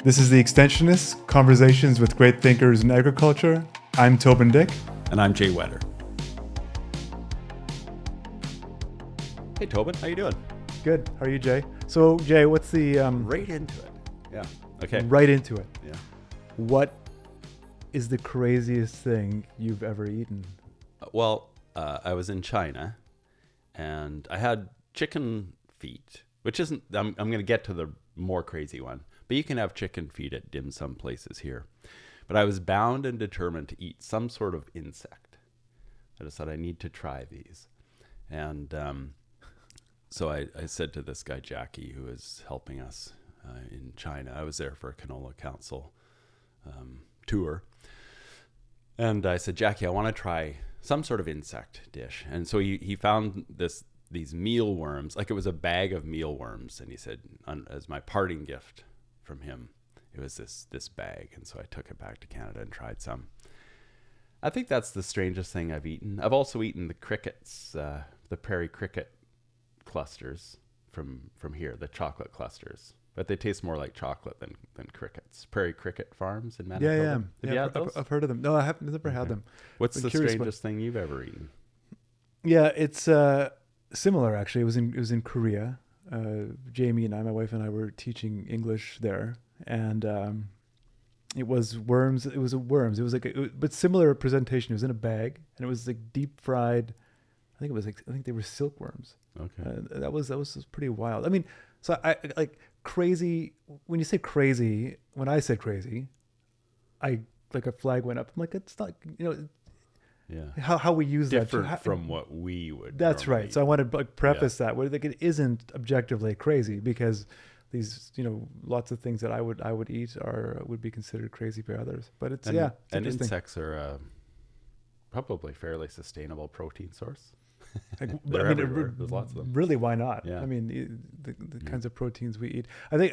This is the Extensionists, Conversations with Great Thinkers in Agriculture. I'm Toban Dyck. And I'm Jay Whetter. Hey Toban, how you doing? Good. How are you, Jay? So, Jay, what's the... Right into it. Yeah. Okay. Right into it. Yeah. What is the craziest thing you've ever eaten? Well, I was in China, and I had chicken feet, which isn't... I'm going to get to the more crazy one. But you can have chicken feet at dim sum places here. But I was bound and determined to eat some sort of insect. I just thought I need to try these. And so I said to this guy, Jackie, who is helping us in China, I was there for a canola council tour. And I said, Jackie, I want to try some sort of insect dish. And so he found these mealworms, like it was a bag of mealworms. And he said, as my parting gift from him, it was this bag. And so I took it back to Canada and tried some. I think that's the strangest thing I've eaten. I've also eaten the crickets, the prairie cricket clusters from here, the chocolate clusters. But they taste more like chocolate than crickets. Prairie cricket farms in Manitoba. Yeah. Have you had those? I've heard of them. No, I haven't never had them. What's the strangest thing you've ever eaten? Yeah, it's similar actually. It was in Korea. Jamie and I, my wife and I, were teaching English there, and it was worms. It was but similar presentation. It was in a bag, and it was like deep fried. I think they were silkworms. Okay, that was pretty wild. I mean, so I like crazy. When you say crazy, when I said crazy, I like a flag went up. I'm like, it's not, yeah. How we use different that from what we would. That's right. Eat. So I want to preface that where like it isn't objectively crazy, because these lots of things that I would eat would be considered crazy by others. But it's and interesting. Insects are probably fairly sustainable protein source. There's lots of them. Really, why not? Yeah. I mean, the kinds of proteins we eat. I think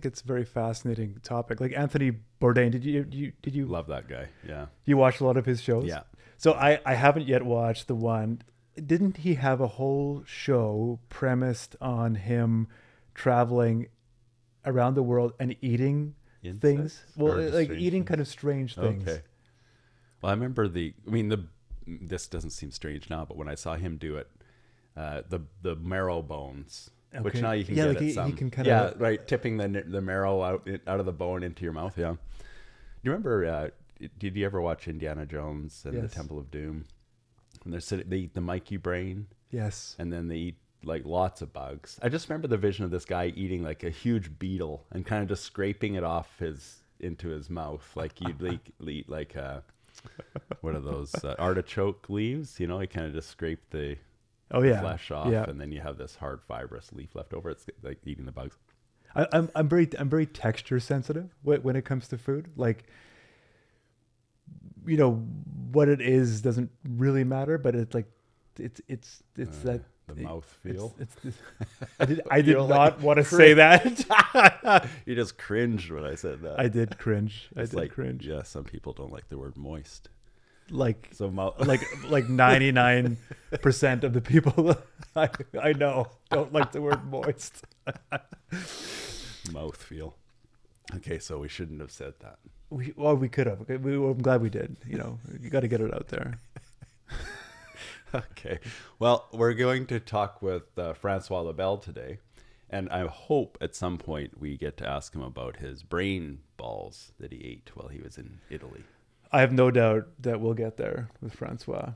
it's a very fascinating topic. Like Anthony Bourdain, did you love that guy? Yeah. You watched a lot of his shows? Yeah. So I haven't yet watched the one. Didn't he have a whole show premised on him traveling around the world and eating Insects? Things? Well, like eating things? kind of strange things. Okay. Well, I remember this doesn't seem strange now, but when I saw him do it, the marrow bones, which now you can get at some. He can kind of right, tipping the marrow out of the bone into your mouth. Yeah. Do you remember? Did you ever watch Indiana Jones and the Temple of Doom? And they eat the Mikey brain. Yes. And then they eat like lots of bugs. I just remember the vision of this guy eating like a huge beetle and kind of just scraping it off into his mouth, like you'd eat like what are those artichoke leaves? He kind of just scrape the flesh off, and then you have this hard fibrous leaf left over. It's like eating the bugs. I'm very texture sensitive when it comes to food. Like, what it is doesn't really matter, but it's like it's that the mouth feel. I did not want to say that. You just cringed when I said that. I did cringe. Cringe. Yeah, some people don't like the word moist. Like 99% of the people I know don't like the word moist. Mouth feel. Okay, so we shouldn't have said that. We could have. Okay, I'm glad we did. You got to get it out there. Okay. Well, we're going to talk with Francois Labelle today, and I hope at some point we get to ask him about his brain balls that he ate while he was in Italy. I have no doubt that we'll get there with Francois.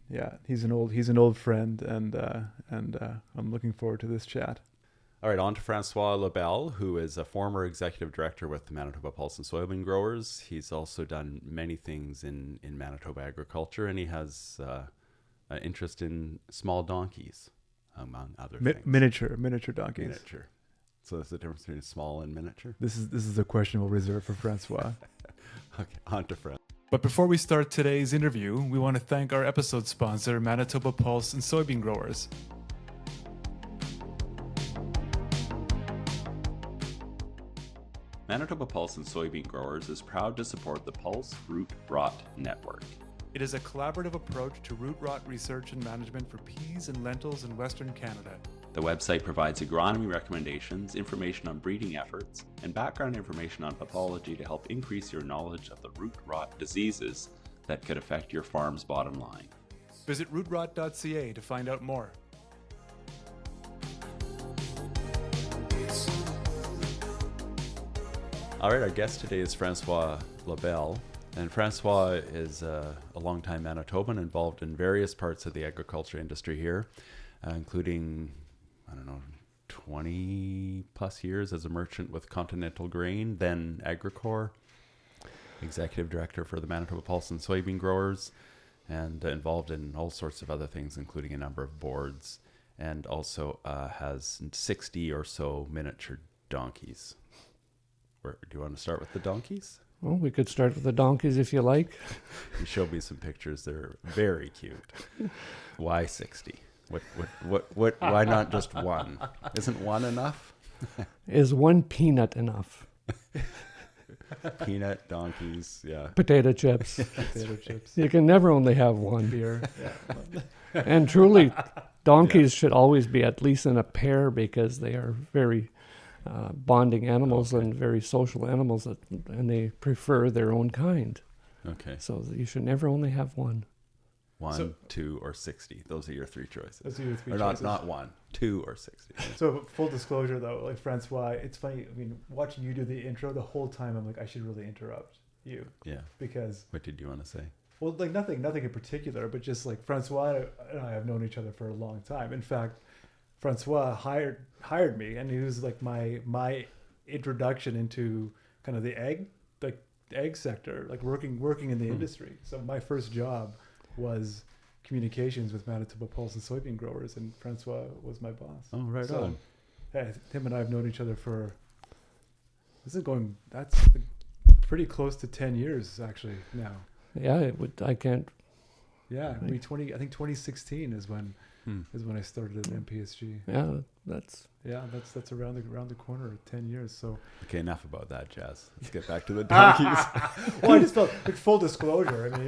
Yeah, he's an old friend, and I'm looking forward to this chat. All right, on to Francois Labelle, who is a former executive director with the Manitoba Pulse Soybean Growers. He's also done many things in Manitoba agriculture, and he has an interest in small donkeys, among other things. Miniature donkeys. Miniature. So there's the difference between small and miniature? This is a question we'll reserve for Francois. Okay, on to Francois. But before we start today's interview, we want to thank our episode sponsor, Manitoba Pulse Soybean Growers. Manitoba Pulse Soybean Growers is proud to support the Pulse Root Rot Network. It is a collaborative approach to root rot research and management for peas and lentils in Western Canada. The website provides agronomy recommendations, information on breeding efforts, and background information on pathology to help increase your knowledge of the root rot diseases that could affect your farm's bottom line. Visit rootrot.ca to find out more. All right, our guest today is Francois Labelle. And Francois is a longtime Manitoban involved in various parts of the agriculture industry here, including, 20 plus years as a merchant with Continental Grain, then Agricor, executive director for the Manitoba Pulse and Soybean Growers, and involved in all sorts of other things, including a number of boards, and also has 60 or so miniature donkeys. Do you want to start with the donkeys? Well, we could start with the donkeys if you like. You showed me some pictures. They're very cute. Why 60? What, why not just one? Isn't one enough? Is one peanut enough? Peanut, donkeys, yeah. Potato chips. Potato chips. You can never only have one. Beer. Yeah. And truly, donkeys should always be at least in a pair because they are very bonding animals and very social animals, and they prefer their own kind. Okay. So you should never only have one. 1, 2, or 60. Those are your three choices. Those are your three or choices. Not 1, 2, or 60. So full disclosure though, like Francois, it's funny, I mean, watching you do the intro the whole time, I'm like, I should really interrupt you. Yeah. Because What did you want to say? well, like nothing in particular, but just like Francois and I have known each other for a long time. In fact, Francois hired me, and he was like my introduction into kind of the egg sector, like working in the industry. So my first job was communications with Manitoba Pulse and Soybean Growers, and Francois was my boss. Oh, right on. Yeah, him and I have known each other for that's pretty close to 10 years actually now. Yeah, it would. I can't. Yeah, I think 2016 is when I started at MPSG. Yeah, that's. Yeah, that's around the corner, 10 years. So Okay, enough about that, Jazz. Let's get back to the donkeys. well, I just felt like full disclosure. I mean,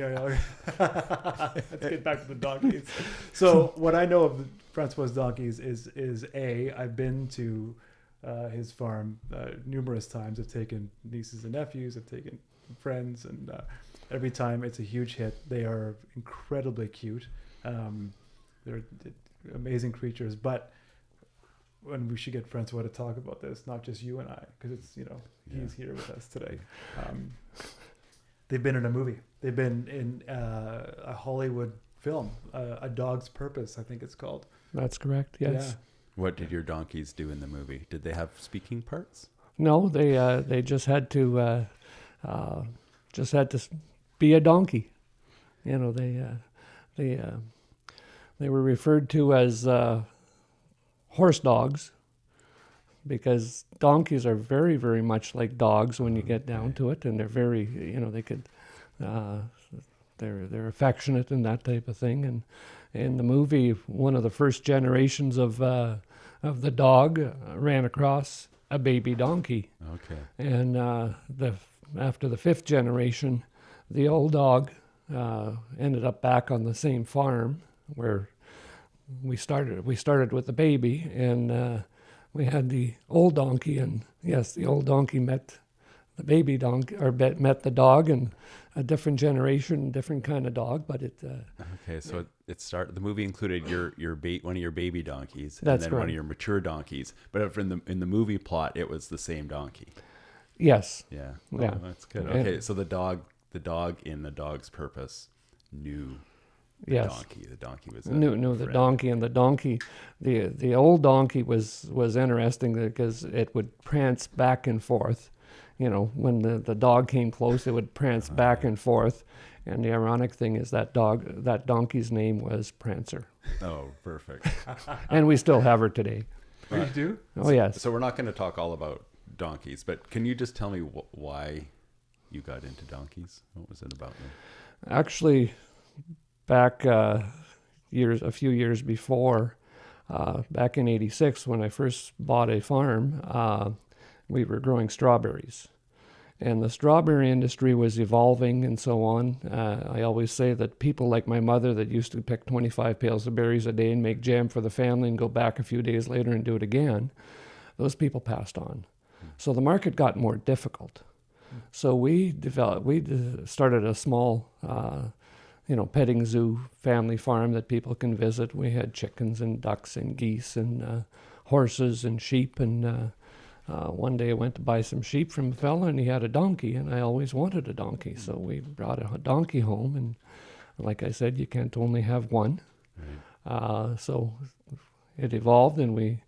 let's get back to the donkeys. So what I know of Francois' donkeys is I've been to his farm numerous times. I've taken nieces and nephews. I've taken friends, and every time it's a huge hit. They are incredibly cute. They're amazing creatures, but when we should get Francois to talk about this, not just you and I, because it's, he's here with us today. They've been in a movie. They've been in a Hollywood film, A Dog's Purpose, I think it's called. That's correct. Yes. Yeah. What did your donkeys do in the movie? Did they have speaking parts? No, they just had to be a donkey. They were referred to as horse dogs because donkeys are very, very much like dogs when you get down to it, and they're very, they're affectionate and that type of thing. And in the movie, one of the first generations of the dog ran across a baby donkey. Okay. And after the fifth generation, the old dog ended up back on the same farm where we started with the baby, and we had the old donkey, and yes, the old donkey met the baby donkey, or met the dog, and a different generation, different kind of dog, but it. Okay, so the movie included one of your baby donkeys, That's and then correct. one of your mature donkeys. But in the movie plot, it was the same donkey. Yes. Yeah. Yeah. Oh, that's good. Yeah. Okay, so the dog in The Dog's Purpose knew the Yes. donkey. The donkey was Knew the friend. donkey, and the donkey, the old donkey was interesting because it would prance back and forth. When the dog came close, it would prance back and forth. And the ironic thing is that donkey's name was Prancer. Oh, perfect. And we still have her today. Oh, you do? Oh, yes. So we're not going to talk all about donkeys, but can you just tell me why you got into donkeys? What was it about them? Actually, back a few years before, back in '86, when I first bought a farm, we were growing strawberries. And the strawberry industry was evolving and so on. I always say that people like my mother that used to pick 25 pails of berries a day and make jam for the family and go back a few days later and do it again, those people passed on. So the market got more difficult. So we started a small, petting zoo family farm that people can visit. We had chickens and ducks and geese and horses and sheep. And one day I went to buy some sheep from a fella, and he had a donkey, and I always wanted a donkey. So we brought a donkey home, and like I said, you can't only have one. Right. So it evolved, and we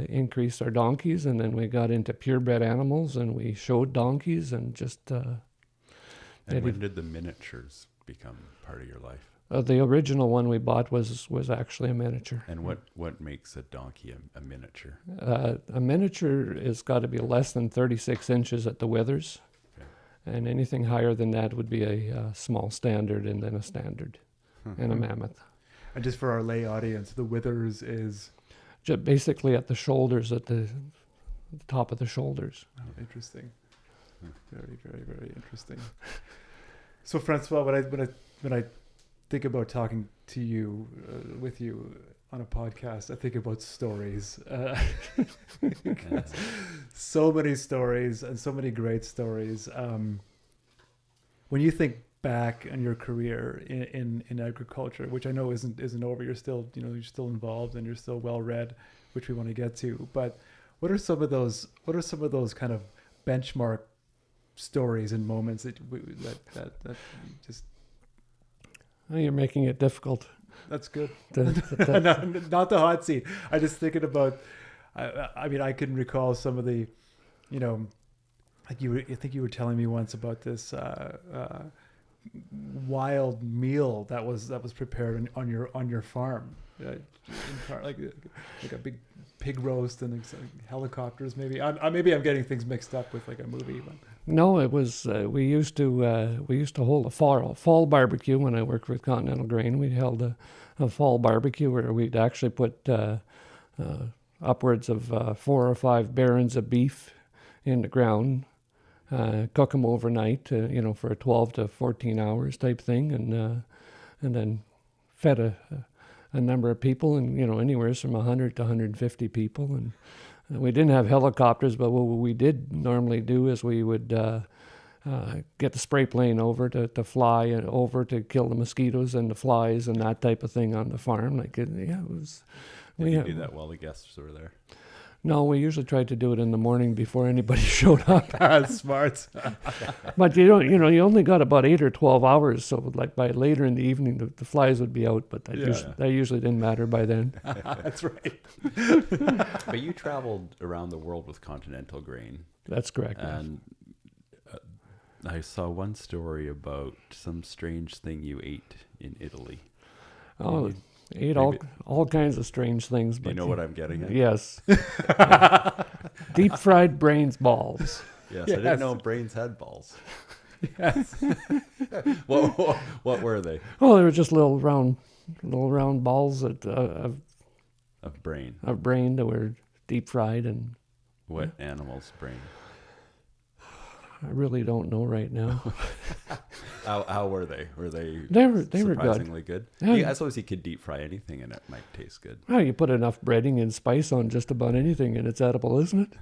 increased our donkeys, and then we got into purebred animals, and we showed donkeys, and just. And when did the miniatures become part of your life? The original one we bought was actually a miniature. And what makes a donkey a miniature? A miniature has got to be less than 36 inches at the withers, okay. And anything higher than that would be a small standard, and then a standard, and a mammoth. And just for our lay audience, the withers is just basically at the shoulders, at the top of the shoulders. Oh, interesting. Very, very, very interesting. So, Francois, when I think about talking to you, with you on a podcast, I think about stories. So many stories, and so many great stories. When you think back on your career in agriculture, which I know isn't over, you're still involved and you're still well read, which we want to get to. But what are some of those kind of benchmark stories and moments that just. Oh, you're making it difficult. That's good. Not the hot seat. I just thinking about. I mean, I can recall some of the, like I think you were telling me once about this wild meal that was prepared on your farm, like a big pig roast and helicopters. Maybe I'm getting things mixed up with like a movie. But. No, it was we used to hold a fall barbecue when I worked with Continental Grain. We held a fall barbecue where we'd actually put upwards of 4 or 5 barons of beef in the ground, cook them overnight, for a 12 to 14 hours type thing, and then fed a number of people, and anywhere from 100 to 150 people. And we didn't have helicopters, but what we did normally do is we would get the spray plane over to fly over to kill the mosquitoes and the flies and that type of thing on the farm. It was. Did you do that while the guests were there? No, we usually tried to do it in the morning before anybody showed up. Smart. But you only got about 8 or 12 hours, so like by later in the evening, the flies would be out. But that usually didn't matter by then. That's right. But you traveled around the world with Continental Grain. That's correct. And I saw one story about some strange thing you ate in Italy. Oh. Ate all kinds of strange things. Do you know what I'm getting at? Yes. Deep fried brains balls. Yes, I didn't know brains had balls. Yes. What were they? Oh, they were just little round balls of brain. Of brain that were deep fried. And what animal's brain? I really don't know right now. How were they? Were they surprisingly good? Yeah. I suppose you could deep fry anything and it might taste good. Well, you put enough breading and spice on just about anything and it's edible, isn't it?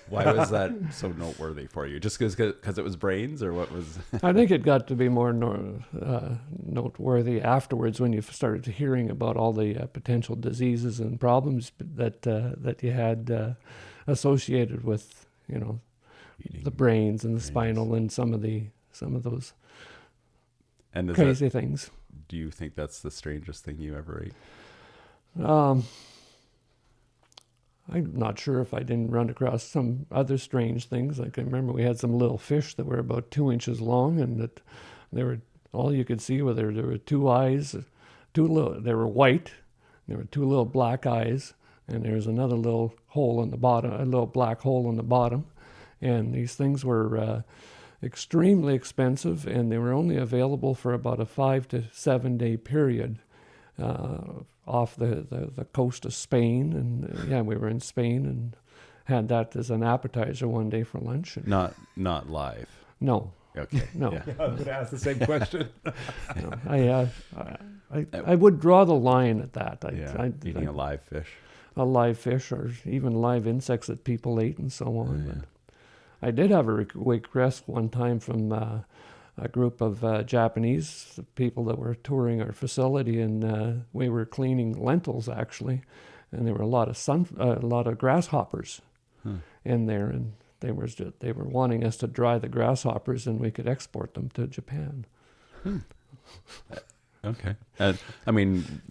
Why was that so noteworthy for you? Just because it was brains, or what was? I think it got to be more noteworthy afterwards when you started hearing about all the potential diseases and problems that you had associated with, the brains and the spinal and some of those crazy things. Do you think that's the strangest thing you ever ate? I'm not sure if I didn't run across some other strange things. Like I remember we had some little fish that were about 2 inches long, and that they were all you could see were there were 2 eyes, they were white. There were 2 little black eyes, and there was another little hole in the bottom, a little black hole in the bottom. And these things were extremely expensive, and they were only available for about a 5 to 7 day period off the coast of Spain. And we were in Spain, had that as an appetizer one day for lunch. And Not live. no, Okay. no. Yeah. I was going to ask the same question. No, I would draw the line at that. Eating a live fish. A live fish or even live insects that people ate and so on. Yeah. But I did have a request one time from a group of Japanese people that were touring our facility, and we were cleaning lentils actually, and there were a lot of grasshoppers in there, and they were wanting us to dry the grasshoppers, and we could export them to Japan. Okay. I mean,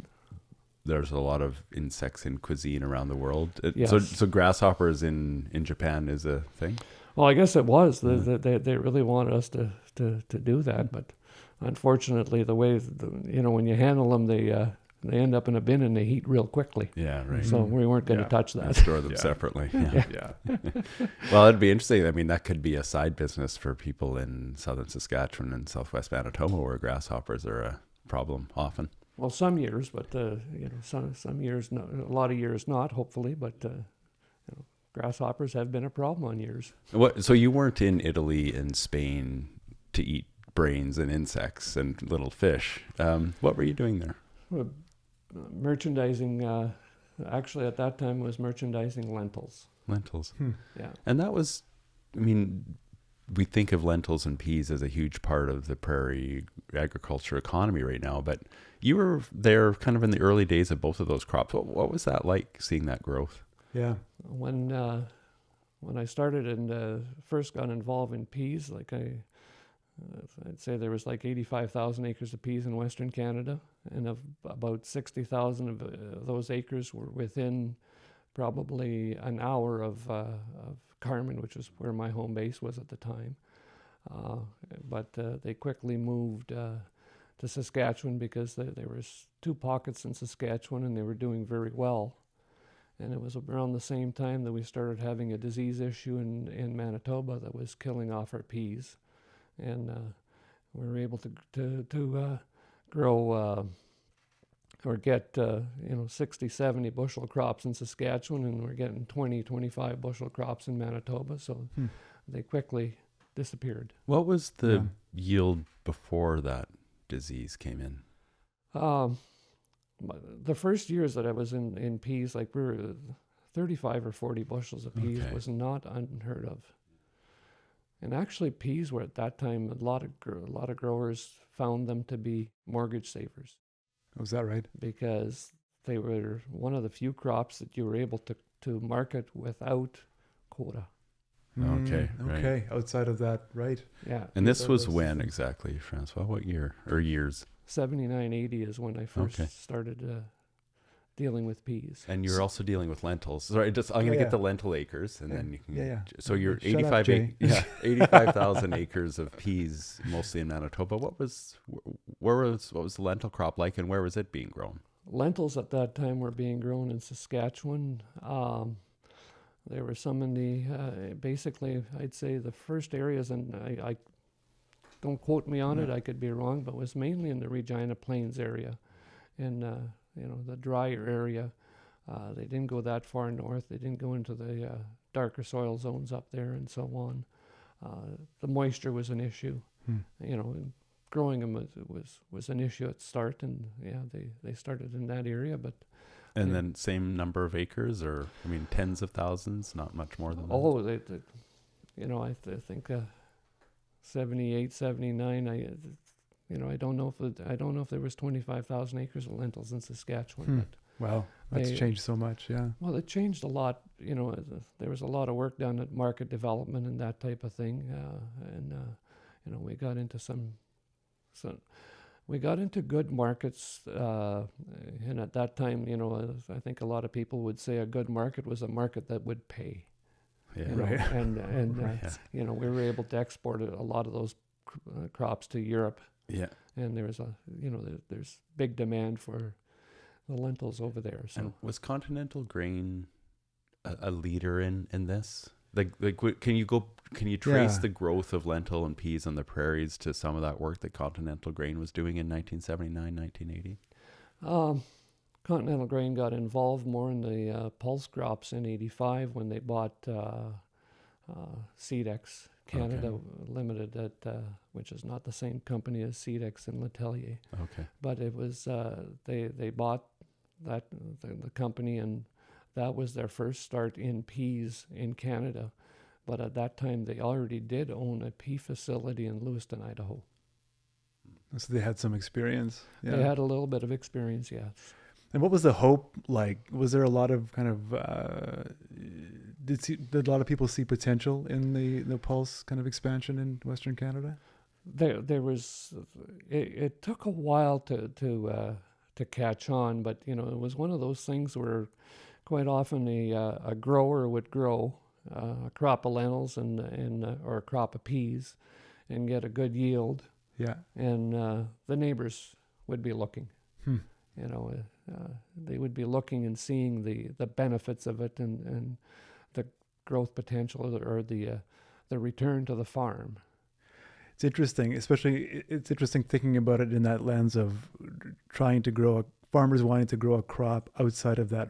there's a lot of insects in cuisine around the world. Yes. So grasshoppers in Japan is a thing? Well, I guess it was. They really wanted us to do that, but unfortunately, the way when you handle them, they end up in a bin and they heat real quickly. Yeah, right. So we weren't going to touch And that. store them separately. Yeah. Yeah. Well, it'd be interesting. I mean, that could be a side business for people in southern Saskatchewan and southwest Manitoba, where grasshoppers are a problem often. Well, some years, but some years, a lot of years not. Hopefully, but grasshoppers have been a problem on years. So you weren't in Italy and Spain to eat brains and insects and little fish. What were you doing there? Merchandising. Actually, at that time, was merchandising lentils. Lentils. Yeah. And that was, I mean, we think of lentils and peas as a huge part of the prairie agriculture economy right now, but you were there kind of in the early days of both of those crops. What was that like, seeing that growth? Yeah. When I started and first got involved in peas, I'd say there was like 85,000 acres of peas in Western Canada, and about 60,000 of those acres were within probably an hour of Carmen, which is where my home base was at the time. But they quickly moved to Saskatchewan because there was 2 pockets in Saskatchewan, and they were doing very well. And it was around the same time that we started having a disease issue in Manitoba that was killing off our peas. And we were able to grow or get 60, 70 bushel crops in Saskatchewan, and we're getting 20, 25 bushel crops in Manitoba. So they quickly disappeared. What was the yield before that disease came in? The first years that I was in peas, like we were 35 or 40 bushels of peas was not unheard of. And actually, peas were at that time, a lot of growers found them to be mortgage savers. Was that right? Because they were one of the few crops that you were able to market without quota. Okay, okay. Outside of that, right? Yeah. And this was when exactly, Francois? What year or years? 79, 80 is when I first started dealing with peas. And you're also dealing with lentils. Sorry, I'm going to get the lentil acres, and then you can. Yeah. So you're Shut up, Jay. 85,000 acres of peas, mostly in Manitoba. What was the lentil crop like, and where was it being grown? Lentils at that time were being grown in Saskatchewan. There were some in the basically, I'd say the first areas, and I don't quote me on it, I could be wrong, but it was mainly in the Regina Plains area, and the drier area. They didn't go that far north. They didn't go into the darker soil zones up there and so on. The moisture was an issue. And growing them was an issue at start, and they started in that area, but. And then same number of acres, or tens of thousands, not much more than that. Oh, I think 78, 79. I don't know if there was 25,000 acres of lentils in Saskatchewan. But wow, that's changed so much. Yeah. Well, it changed a lot. There was a lot of work done at market development and that type of thing, and we got into we got into good markets, and at that time, I think a lot of people would say a good market was a market that would pay. Yeah. And we were able to export a lot of those crops to Europe. Yeah. And there's there's big demand for the lentils over there. So and was Continental Grain a leader in this? Can you trace the growth of lentil and peas on the prairies to some of that work that Continental Grain was doing in 1979, 1980? Continental Grain got involved more in the pulse crops in '85 when they bought Seedex Canada Limited, which is not the same company as Seedex and L'Atelier. Okay. But it was they bought the company, and that was their first start in peas in Canada. But at that time, they already did own a pea facility in Lewiston, Idaho. So they had some experience. Yeah. They had a little bit of experience, yes. And what was the hope like? Was there a lot of kind of did a lot of people see potential in the pulse kind of expansion in Western Canada? There was it took a while to catch on, but it was one of those things where quite often a grower would grow a crop of lentils and or a crop of peas and get a good yield. Yeah. And the neighbors would be looking. They would be looking and seeing the benefits of it and the growth potential or the return to the farm. It's interesting, it's interesting thinking about it in that lens of trying to grow farmers wanting to grow a crop outside of that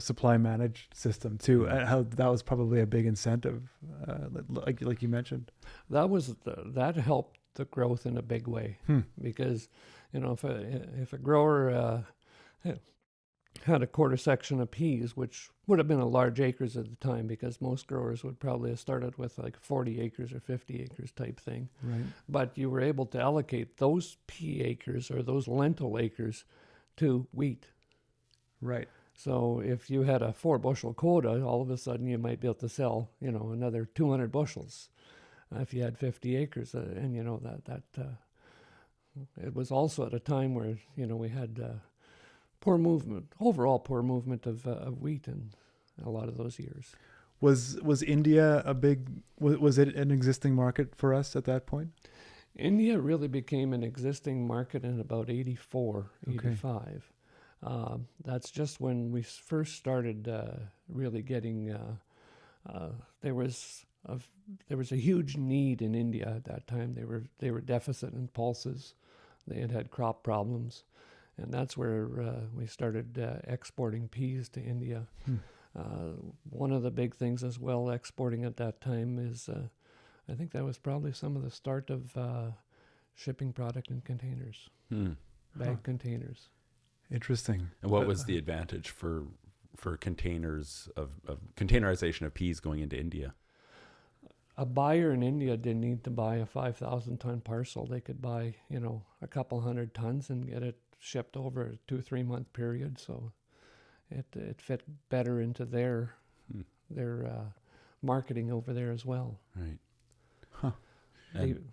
supply managed system too. How that was probably a big incentive, like you mentioned. That helped the growth in a big way because if a grower had a quarter section of peas, which would have been a large acres at the time, because most growers would probably have started with like 40 acres or 50 acres type thing. Right. But you were able to allocate those pea acres or those lentil acres to wheat. Right. So if you had a 4 bushel quota, all of a sudden you might be able to sell, another 200 bushels if you had 50 acres. And it was also at a time where, we had overall poor movement of wheat in a lot of those years. Was India was it an existing market for us at that point? India really became an existing market in about 84, 85. That's just when we first started really getting. There was a huge need in India at that time. They were deficit in pulses. They had crop problems, and that's where we started exporting peas to India. One of the big things as well exporting at that time is I think that was probably some of the start of shipping product in containers, bag containers. Interesting. And what was the advantage for containers of containerization of peas going into India? A buyer in India didn't need to buy a 5,000-ton parcel. They could buy, a couple 100 tons and get it shipped over a 2-3 month period. So it fit better into their marketing over there as well. Right. Huh. And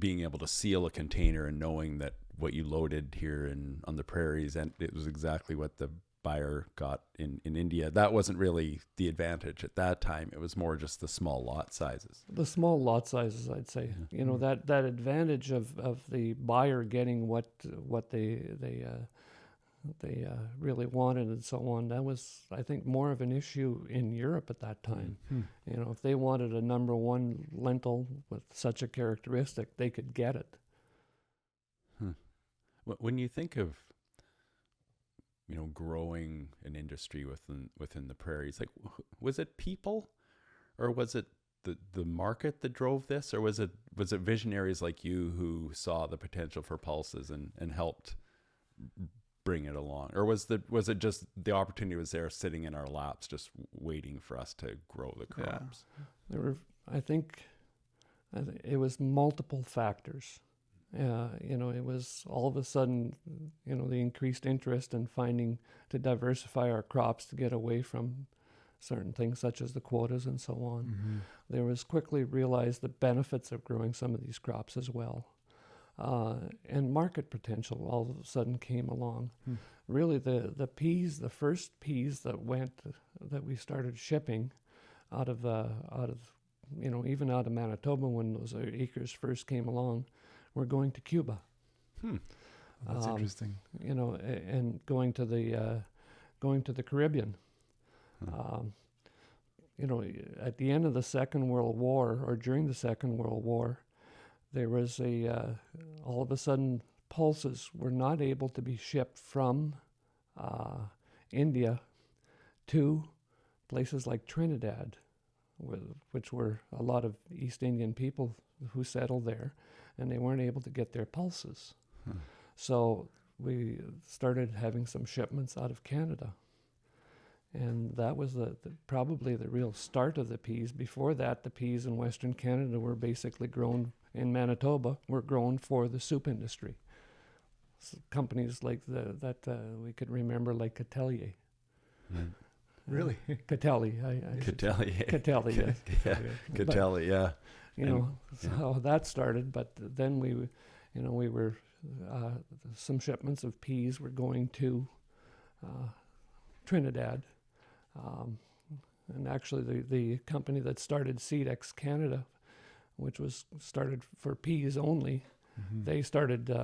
being able to seal a container and knowing that what you loaded here on the prairies, and it was exactly what the buyer got in India. That wasn't really the advantage at that time. It was more just the small lot sizes. The small lot sizes, I'd say. Yeah. That advantage of the buyer getting what they really wanted and so on. That was, I think, more of an issue in Europe at that time. If they wanted a number one lentil with such a characteristic, they could get it. When you think of growing an industry within the prairies, like, was it people, or was it the market that drove this, or was it visionaries like you who saw the potential for pulses and helped bring it along, or was it just the opportunity was there sitting in our laps just waiting for us to grow the crops? Yeah. I think it was multiple factors. It was all of a sudden, the increased interest in finding to diversify our crops to get away from certain things such as the quotas and so on. Mm-hmm. There was quickly realized the benefits of growing some of these crops as well. And market potential all of a sudden came along. Really, the first peas that we started shipping out of even out of Manitoba when those acres first came along, were going to Cuba. That's interesting. And going to the Caribbean. At the end of the Second World War, or during the Second World War, there was all of a sudden pulses were not able to be shipped from India to places like Trinidad, which were a lot of East Indian people who settled there, and they weren't able to get their pulses. So we started having some shipments out of Canada. And that was probably the real start of the peas. Before that, the peas in Western Canada were basically grown in Manitoba, were grown for the soup industry. So companies like that we could remember, like Catelier. Really? Catelier. Catelier, yes. Catelier, yeah. You know, how that started. But then we were, some shipments of peas were going to Trinidad. And actually the company that started Seedex Canada, which was started for peas only, they started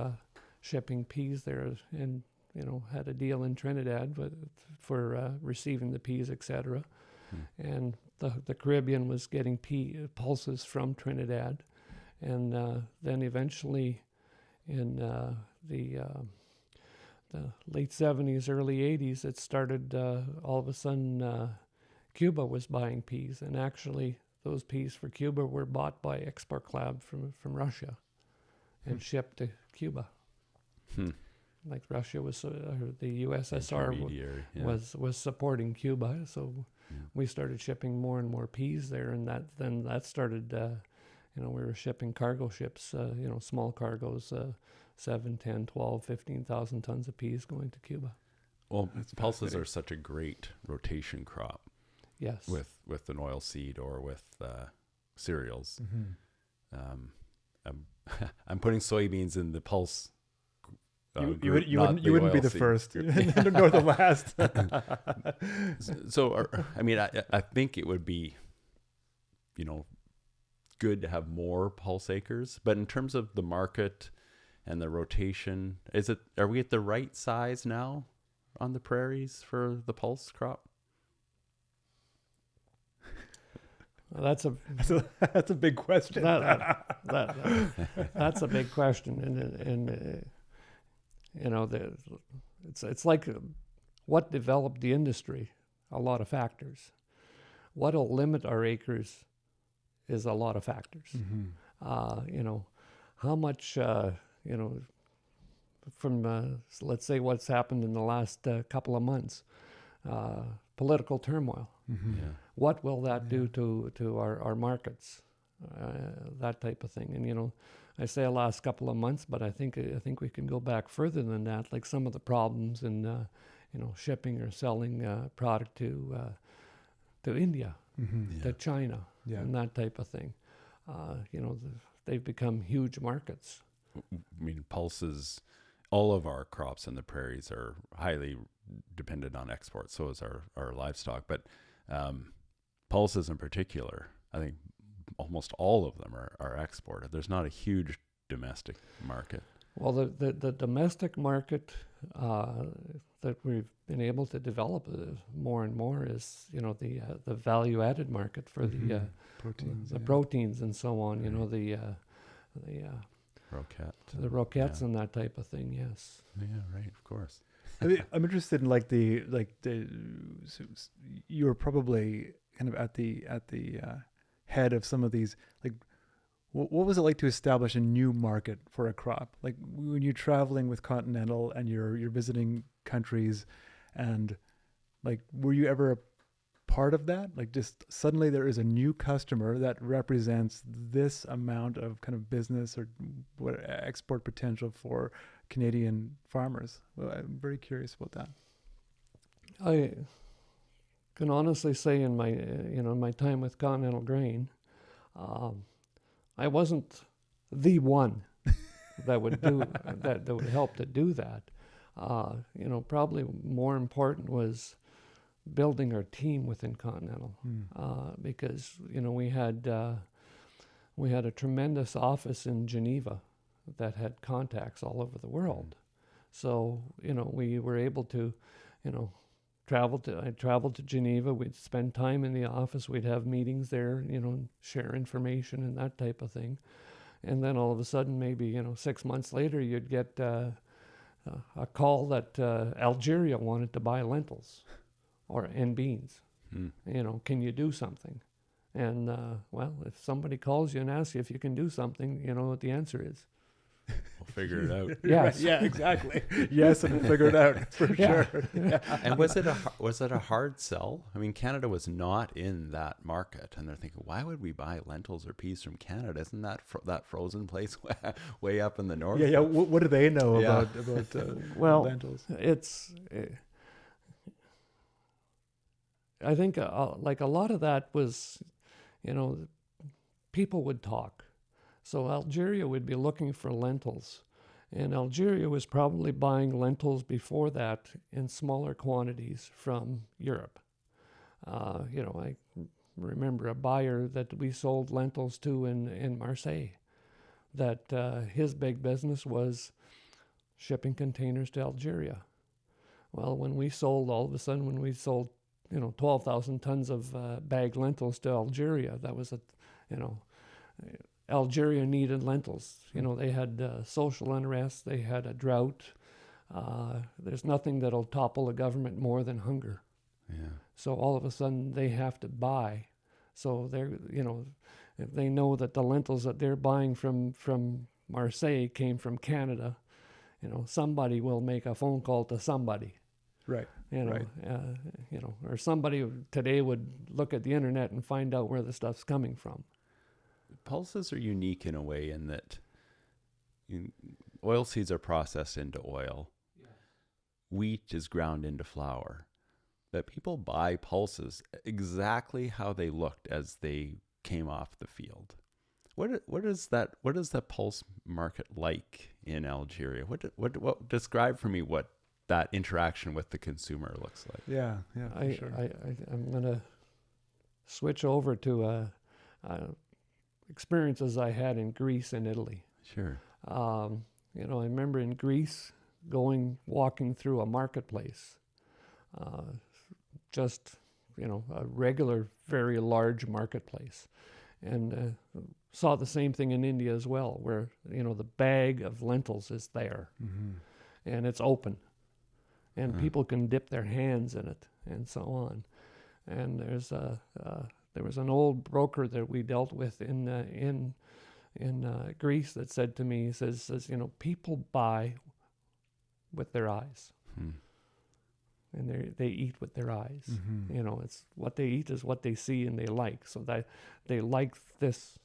shipping peas there and, had a deal in Trinidad for receiving the peas, etc. And the Caribbean was getting pulses from Trinidad. And then eventually in the late 70s, early 80s, it started, all of a sudden, Cuba was buying peas. And actually, those peas for Cuba were bought by Export Club from Russia and shipped to Cuba. Like Russia was, the USSR was supporting Cuba. So we started shipping more and more peas there. And that started, we were shipping cargo ships, small cargoes, 7, 10, 12, 15,000 tons of peas going to Cuba. Well, pulses are such a great rotation crop. Yes. With an oil seed or with cereals. I'm putting soybeans in the pulse. You wouldn't be the first, nor the last. So, I think it would be, good to have more pulse acres. But in terms of the market and the rotation, are we at the right size now on the prairies for the pulse crop? That's a big question. That's a big question, and it's like what developed the industry. A lot of factors. What'll limit our acres is a lot of factors. How much from let's say what's happened in the last couple of months. Political turmoil. What will that do to our markets? That type of thing. And I say the last couple of months, but I think we can go back further than that. Like some of the problems in shipping or selling product to India, to China, and that type of thing. They've become huge markets. Pulses. All of our crops in the prairies are highly dependent on export. So is our livestock. But pulses in particular, I think almost all of them are exported. There's not a huge domestic market. Well, the domestic market that we've been able to develop more and more is the value-added market for the proteins and so on. The roquettes and that type of thing. Yes. Yeah. Right. Of course. I'm interested in you were probably kind of at the head of some of these. Like, what was it like to establish a new market for a crop? Like when you're traveling with Continental and you're visiting countries, and like, were you ever a part of that? Like, just suddenly there is a new customer that represents this amount of kind of business or what export potential for Canadian farmers. Well, I'm very curious about that. I can honestly say in my time with Continental Grain, I wasn't the one that would do that would help to do that. Probably more important was building our team within Continental, because we had a tremendous office in Geneva that had contacts all over the world. So we were able to I traveled to Geneva. We'd spend time in the office. We'd have meetings there, share information and that type of thing. And then all of a sudden, maybe 6 months later, you'd get a call that Algeria wanted to buy lentils and beans. Can you do something? And well, if somebody calls you and asks you if you can do something, you know what the answer is. We'll figure it out. Yes. Yeah, exactly. Yes, and figure it out for Yeah. sure. And was it a hard sell? I mean, Canada was not in that market, and they're thinking, why would we buy lentils or peas from Canada? Isn't that that frozen place way up in the north? Yeah. What do they know Yeah. about Well, lentils? it's. I think like a lot of that was, people would talk. So Algeria would be looking for lentils, and Algeria was probably buying lentils before that in smaller quantities from Europe. I remember a buyer that we sold lentils to in Marseille, that his big business was shipping containers to Algeria. Well, when we sold 12,000 tons of bagged lentils to Algeria, that was Algeria needed lentils. They had social unrest, they had a drought. There's nothing that'll topple a government more than hunger. Yeah. So all of a sudden they have to buy. So if they know that the lentils that they're buying from Marseille came from Canada, somebody will make a phone call to somebody. Right. Right. Or somebody today would look at the internet and find out where the stuff's coming from. Pulses are unique in a way in that oil seeds are processed into oil. Yeah. Wheat is ground into flour. That people buy pulses exactly how they looked as they came off the field. What is that pulse market like in Algeria? What describe for me what that interaction with the consumer looks like? Yeah, for sure. I'm gonna switch over to experiences I had in Greece and Italy. Sure. I remember in Greece walking through a marketplace, just a regular, very large marketplace, and saw the same thing in India as well, where the bag of lentils is there, and it's open, and people can dip their hands in it, and so on. And there was an old broker that we dealt with in Greece that said to me, he says, people buy with their eyes, and they eat with their eyes. It's what they eat is what they see and they like. So that they like this,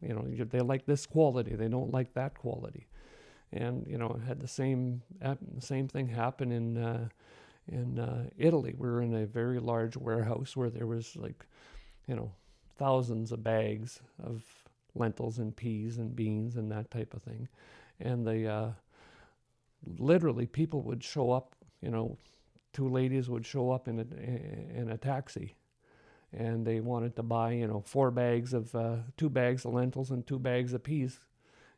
they like this quality. They don't like that quality. And had the same thing happen in Italy. We were in a very large warehouse where there was thousands of bags of lentils and peas and beans and that type of thing. And they literally people would show up, two ladies would show up in a taxi, and they wanted to buy 2 bags of lentils and 2 bags of peas.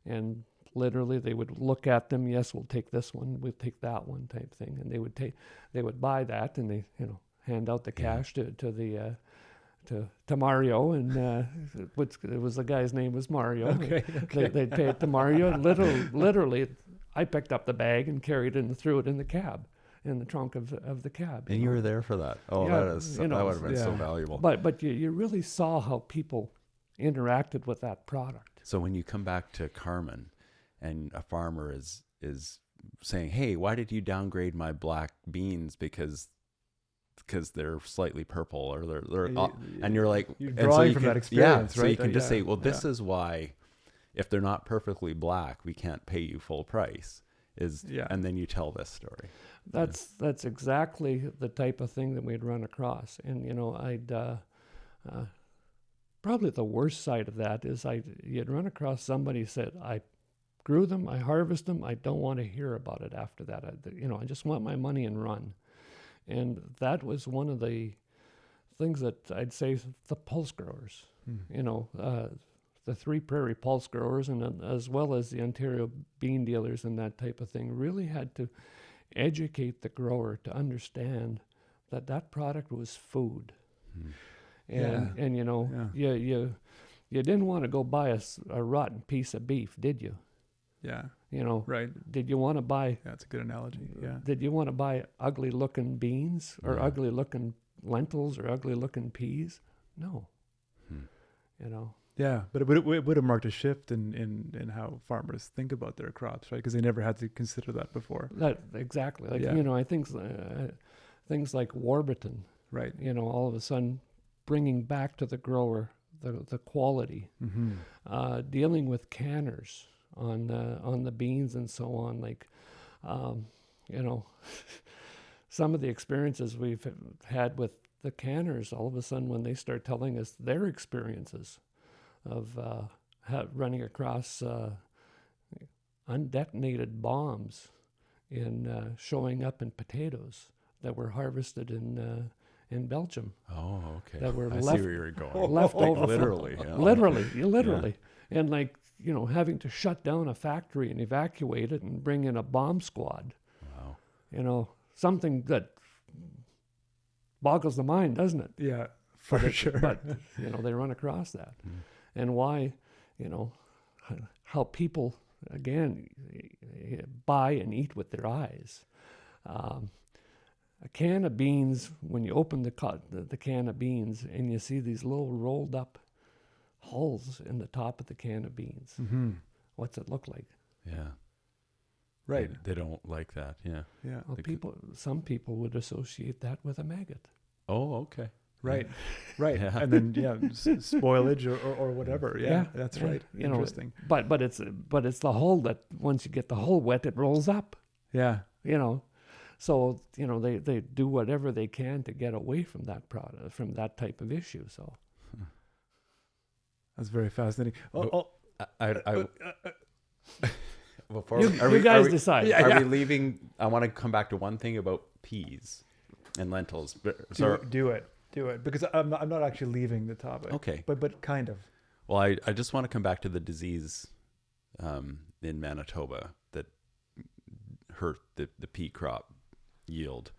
And literally they would look at them, yes, we'll take this one, we'll take that one type thing. And they would buy that, and they hand out the cash to Mario, and it was the guy's name was Mario. Okay. They'd pay it to Mario, and literally, I picked up the bag and carried it and threw it in the cab, in the trunk of the cab. And you were there for that. Oh, Yeah, that would have been so valuable. But you really saw how people interacted with that product. So when you come back to Carmen, and a farmer is saying, "Hey, why did you downgrade my black beans because they're slightly purple," or they're and you're like, you're drawing from that experience, right? So you can just say, well, this yeah. is why, if they're not perfectly black, we can't pay you full price. And then you tell this story. That's exactly the type of thing that we'd run across. And I'd probably the worst side of that is you'd run across somebody who said, I grew them, I harvest them, I don't want to hear about it after that. I just want my money and run. And that was one of the things that I'd say the pulse growers, the Three Prairie pulse growers, and as well as the Ontario bean dealers and that type of thing, really had to educate the grower to understand that product was food. And you didn't want to go buy a rotten piece of beef, did you? Yeah. You know, Right. did you want to buy? Yeah, that's a good analogy. Yeah. Did you want to buy ugly looking beans or Yeah. ugly looking lentils or ugly looking peas? No. You know. Yeah, but it would have marked a shift in how farmers think about their crops, right? Because they never had to consider that before. That exactly. Like Yeah. you know, I think things like Warburton, Right. you know, all of a sudden bringing back to the grower the quality, dealing with canners on the beans and so on. Like, you know, some of the experiences we've had with the canners, all of a sudden when they start telling us their experiences of running across undetonated bombs in showing up in potatoes that were harvested in Belgium. Oh, okay. That were I see left- where you're going. left Like over from- literally. Yeah. Literally. And like, you know, having to shut down a factory and evacuate it and bring in a bomb squad. Wow. You know, something that boggles the mind, doesn't it? Yeah, for sure. But, you know, they run across that. And why, you know, how people, again, buy and eat with their eyes. A can of beans, when you open the can of beans and you see these little rolled up hulls in the top of the can of beans, what's it look like? Yeah. Right. They don't like that. Yeah. Yeah. Well, some people would associate that with a maggot. Oh, okay. Right. Right. Yeah. And then spoilage or whatever. Yeah, that's right. You know, Interesting. but it's the hull that once you get the hull wet, it rolls up. Yeah. You know, so you know they do whatever they can to get away from that product, from that type of issue. So That's very fascinating. Before you guys decide. Are we leaving? I want to come back to one thing about peas and lentils. Do it because I'm not actually leaving the topic. Okay. But kind of. Well, I just want to come back to the disease in Manitoba that hurt the pea crop yield.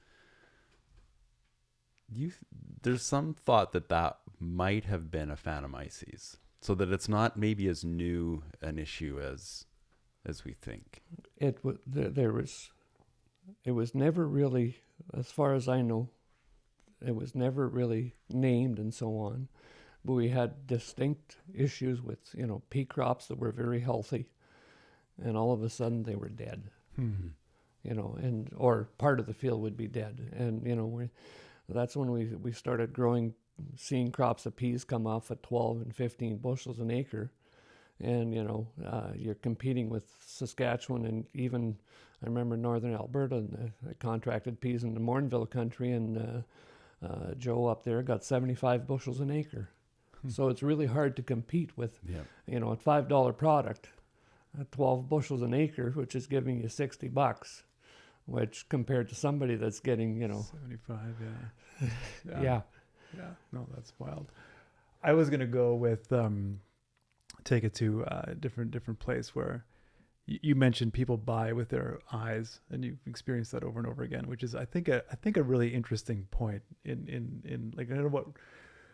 There's some thought that might have been a Phantomyces, so that it's not maybe as new an issue as we think. It was never really, as far as I know, it was never really named and so on. But we had distinct issues with, you know, pea crops that were very healthy, and all of a sudden they were dead. You know, or part of the field would be dead, and you know, that's when we started seeing crops of peas come off at 12 and 15 bushels an acre. And, you know, you're competing with Saskatchewan and even, I remember northern Alberta, and I contracted peas in the Morinville country, and Joe up there got 75 bushels an acre. So it's really hard to compete with, you know, a $5 product, at 12 bushels an acre, which is giving you $60, which compared to somebody that's getting, you know. 75, Yeah. Yeah. No, that's wild. I was going to go with... take it to a different place where you mentioned people buy with their eyes, and you've experienced that over and over again, which is I think a really interesting point in like, I don't know what,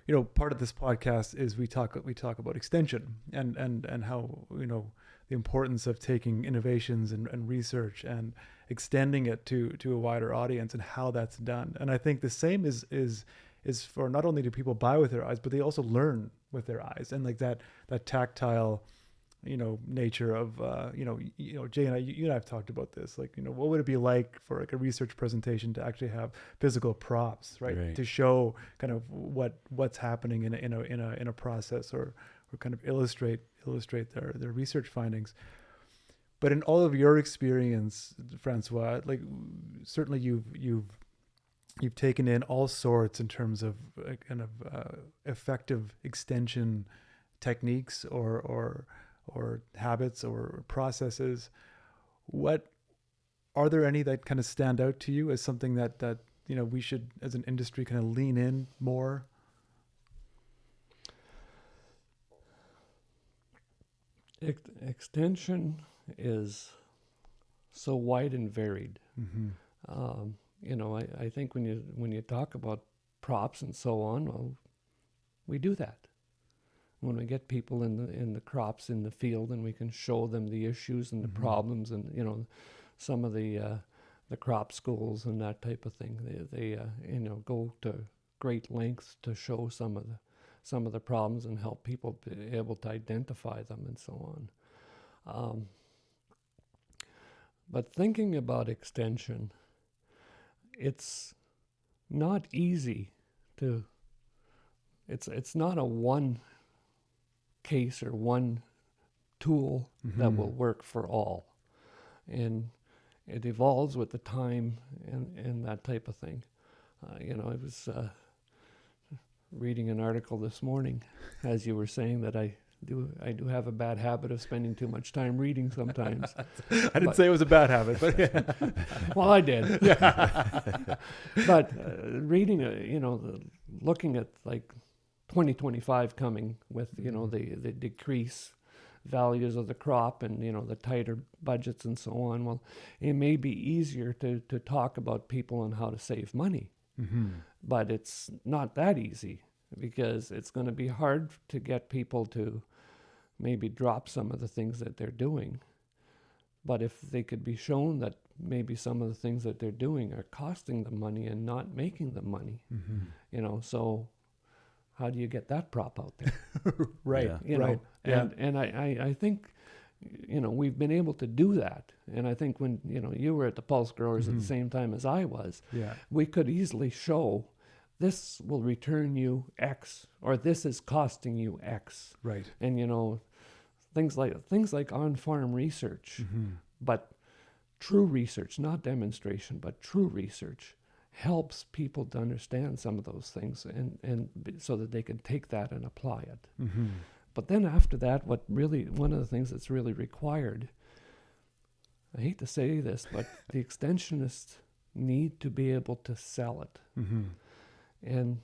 you know, part of this podcast is we talk about extension and how, you know, the importance of taking innovations and research and extending it to a wider audience and how that's done. And I think the same is for not only do people buy with their eyes, but they also learn with their eyes, and like that tactile, you know, nature of you know, Jay and you and I have talked about this, like, you know, what would it be like for like a research presentation to actually have physical props, right. To show kind of what's happening in a process, or kind of illustrate their research findings. But in all of your experience, Francois, like certainly you've taken in all sorts in terms of kind of effective extension techniques or habits or processes. What are there any that kind of stand out to you as something that you know we should, as an industry, kind of lean in more? Extension is so wide and varied. You know, I think when you talk about props and so on, well, we do that. when we get people in the crops in the field, and we can show them the issues and the problems, and some of the crop schools and that type of thing, they go to great lengths to show some of the problems and help people be able to identify them and so on. But thinking about extension, it's not easy to. It's not a one case or one tool that will work for all, and it evolves with the time and that type of thing. I was reading an article this morning, as you were saying, that I do have a bad habit of spending too much time reading sometimes. I didn't say it was a bad habit, but yeah. Well, I did. But reading, looking at like 2025 coming with, the decrease values of the crop and, the tighter budgets and so on. Well, it may be easier to talk about people and how to save money, but it's not that easy, because it's going to be hard to get people to maybe drop some of the things that they're doing. But if they could be shown that maybe some of the things that they're doing are costing them money and not making them money, so how do you get that prop out there? Right. Right. And I think, we've been able to do that. And I think when, you were at the Pulse Growers at the same time as I was, we could easily show this will return you X, or this is costing you X. Right. And, things like on-farm research, but true research, not demonstration, but true research helps people to understand some of those things, and so that they can take that and apply it. But then after that, one of the things that's really required, I hate to say this, but the extensionists need to be able to sell it. And,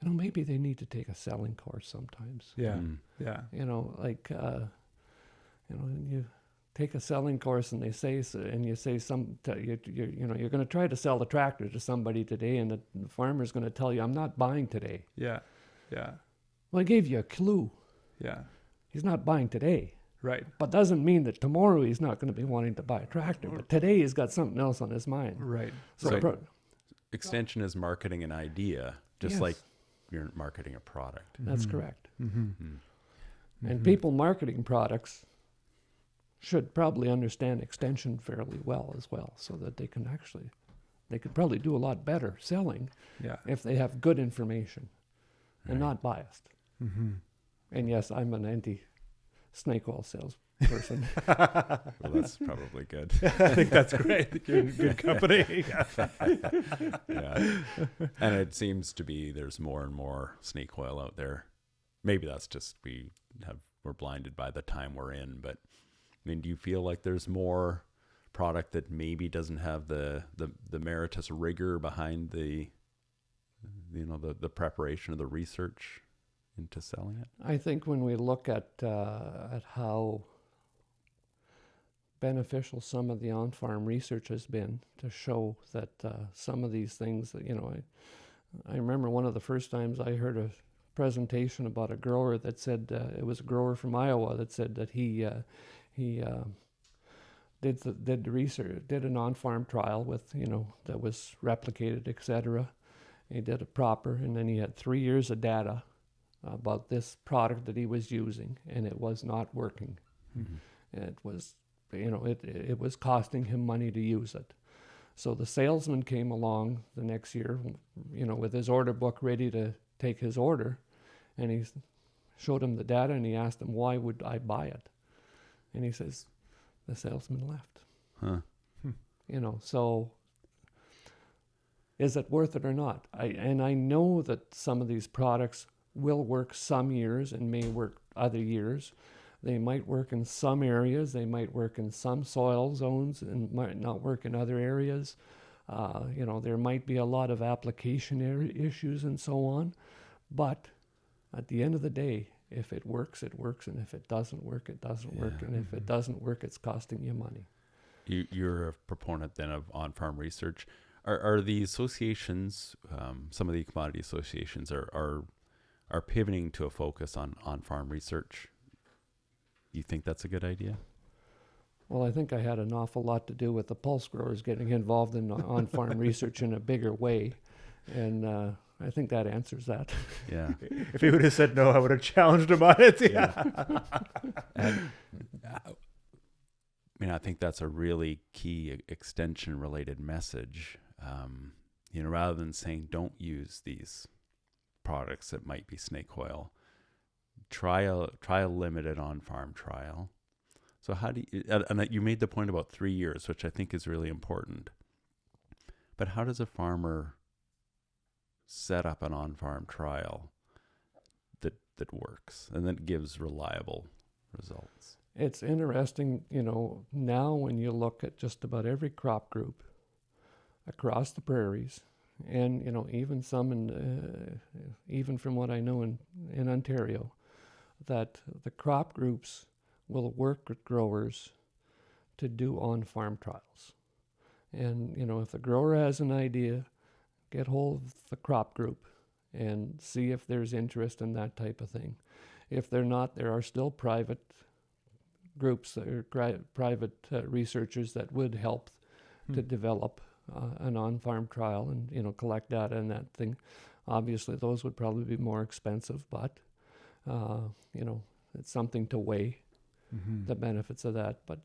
maybe they need to take a selling course sometimes. Yeah. Yeah. You take a selling course and they say, and you say you're going to try to sell the tractor to somebody today, and the farmer's going to tell you, I'm not buying today. Yeah. Yeah. Well, I gave you a clue. Yeah. He's not buying today. Right. But doesn't mean that tomorrow he's not going to be wanting to buy a tractor. But today he's got something else on his mind. Right. So extension is marketing an idea, just like you're marketing a product. That's correct. And people marketing products should probably understand extension fairly well as well, so that they could probably do a lot better selling if they have good information and not biased. And yes, I'm an anti-snake oil salesperson. Well, that's probably good. I think that's great. I think you're in good company. Yeah. And it seems to be there's more and more snake oil out there. Maybe that's just we're blinded by the time we're in, but I mean, do you feel like there's more product that maybe doesn't have the meritorious rigor behind the preparation of the research into selling it? I think when we look at how beneficial some of the on-farm research has been to show that some of these things that, I remember one of the first times I heard a presentation about a grower that said, it was a grower from Iowa that said that he did the research, did an on-farm trial with, that was replicated, etc. He did it proper, and then he had 3 years of data about this product that he was using, and it was not working. And it was, it was costing him money to use it. So the salesman came along the next year, with his order book ready to take his order, and he showed him the data, and he asked him, why would I buy it? And he says, the salesman left. So is it worth it or not? I know that some of these products will work some years and may work other years. They might work in some areas. They might work in some soil zones and might not work in other areas. There might be a lot of application issues and so on. But at the end of the day, if it works, it works. And if it doesn't work, it doesn't work. And if it doesn't work, it's costing you money. You're a proponent then of on-farm research. Are the associations, some of the commodity associations, are are pivoting to a focus on farm research. You think that's a good idea? Well, I think I had an awful lot to do with the pulse growers getting involved in on-farm research in a bigger way, and I think that answers that. Yeah. If he would have said no, I would have challenged him on it. Yeah. And, I think that's a really key extension-related message. Rather than saying don't use these products that might be snake oil, try a limited on-farm trial. So how do you, and you made the point about 3 years, which I think is really important. But how does a farmer set up an on-farm trial that works and that gives reliable results? It's interesting, now when you look at just about every crop group across the prairies, and even some even from what I know in Ontario, that the crop groups will work with growers to do on-farm trials. And if the grower has an idea, get hold of the crop group and see if there's interest in that type of thing. If they're not, there are still private groups or private researchers that would help to develop an on-farm trial and collect data and that thing. Obviously, those would probably be more expensive, but it's something to weigh the benefits of that. But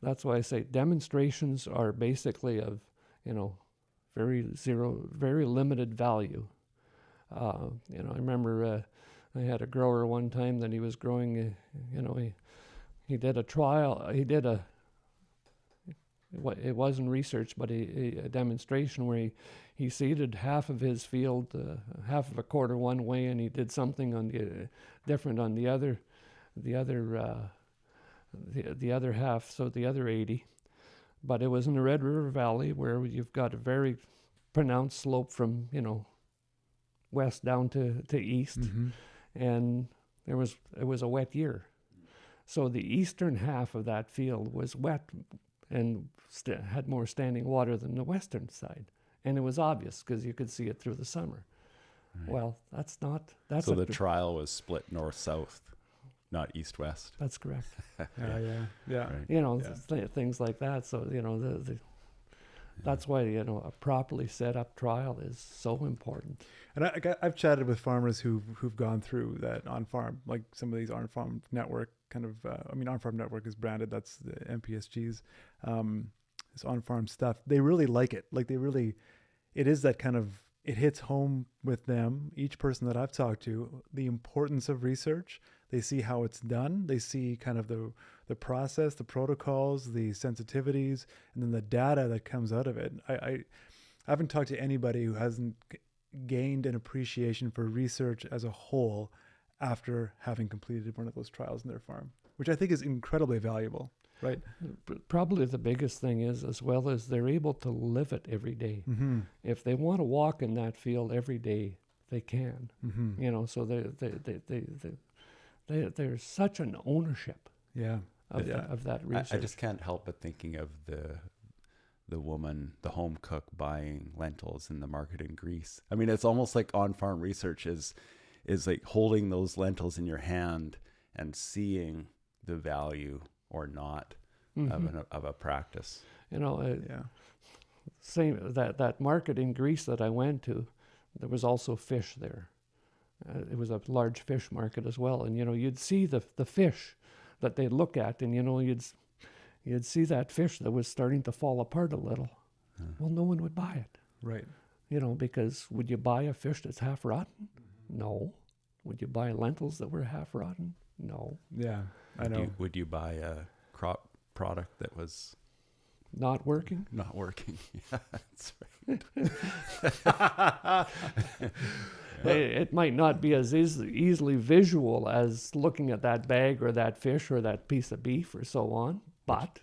that's why I say demonstrations are basically of very limited value. I remember I had a grower one time that he was growing. He did a trial. It wasn't research, but a demonstration where he seeded half of his field, half of a quarter one way, and he did something on different on the other half, so the other 80. But it was in the Red River Valley where you've got a very pronounced slope from west down to east, and it was a wet year, so the eastern half of that field was wet and had more standing water than the western side, and it was obvious because you could see it through the summer. Right. Well, that's so the trial was split north-south, not east-west. That's correct. Yeah. Right. Things like that. So that's why a properly set up trial is so important. And I've chatted with farmers who've gone through that on-farm, like some of these on-farm network kind of. On-farm network is branded. That's the MPSG's. This on-farm stuff. They really like it. Like it is that kind of. It hits home with them. Each person that I've talked to, the importance of research. They see how it's done. They see kind of the process, the protocols, the sensitivities, and then the data that comes out of it. I haven't talked to anybody who hasn't gained an appreciation for research as a whole after having completed one of those trials in their farm, which I think is incredibly valuable, right? Probably the biggest thing is, as well as they're able to live it every day. Mm-hmm. If they want to walk in that field every day, they can. Mm-hmm. So there's such an ownership of that research. I just can't help but thinking of the woman, the home cook buying lentils in the market in Greece. I mean, it's almost like on-farm research is like holding those lentils in your hand and seeing the value or not of a practice. Same that market in Greece that I went to, there was also fish there. It was a large fish market as well, and you'd see the fish that they'd look at, and you'd see that fish that was starting to fall apart a little. Well, no one would buy it, right? Because would you buy a fish that's half rotten? No. Would you buy lentils that were half rotten? No. Yeah, I know. Would you buy a crop product that was not working? Not working. Yeah, that's right. It might not be as easily visual as looking at that bag or that fish or that piece of beef or so on. But,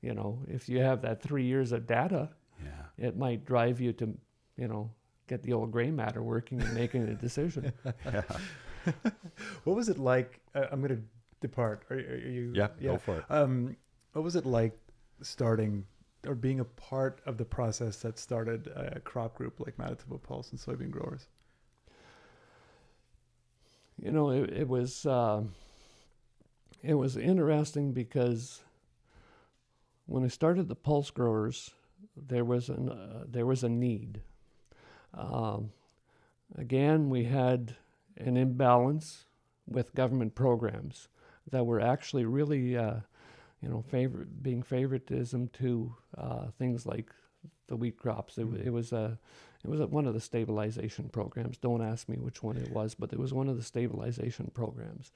if you have that 3 years of data, it might drive you to, get the old gray matter working and making a decision. What was it like? I'm going to depart. Are you? Yeah, go for it. What was it like starting or being a part of the process that started a crop group like Manitoba Pulse and Soybean Growers? It was interesting because when I started the Pulse Growers, there was a need. Again, we had an imbalance with government programs that were actually really, being favoritism to things like the wheat crops. It was one of the stabilization programs. Don't ask me which one it was, but it was one of the stabilization programs.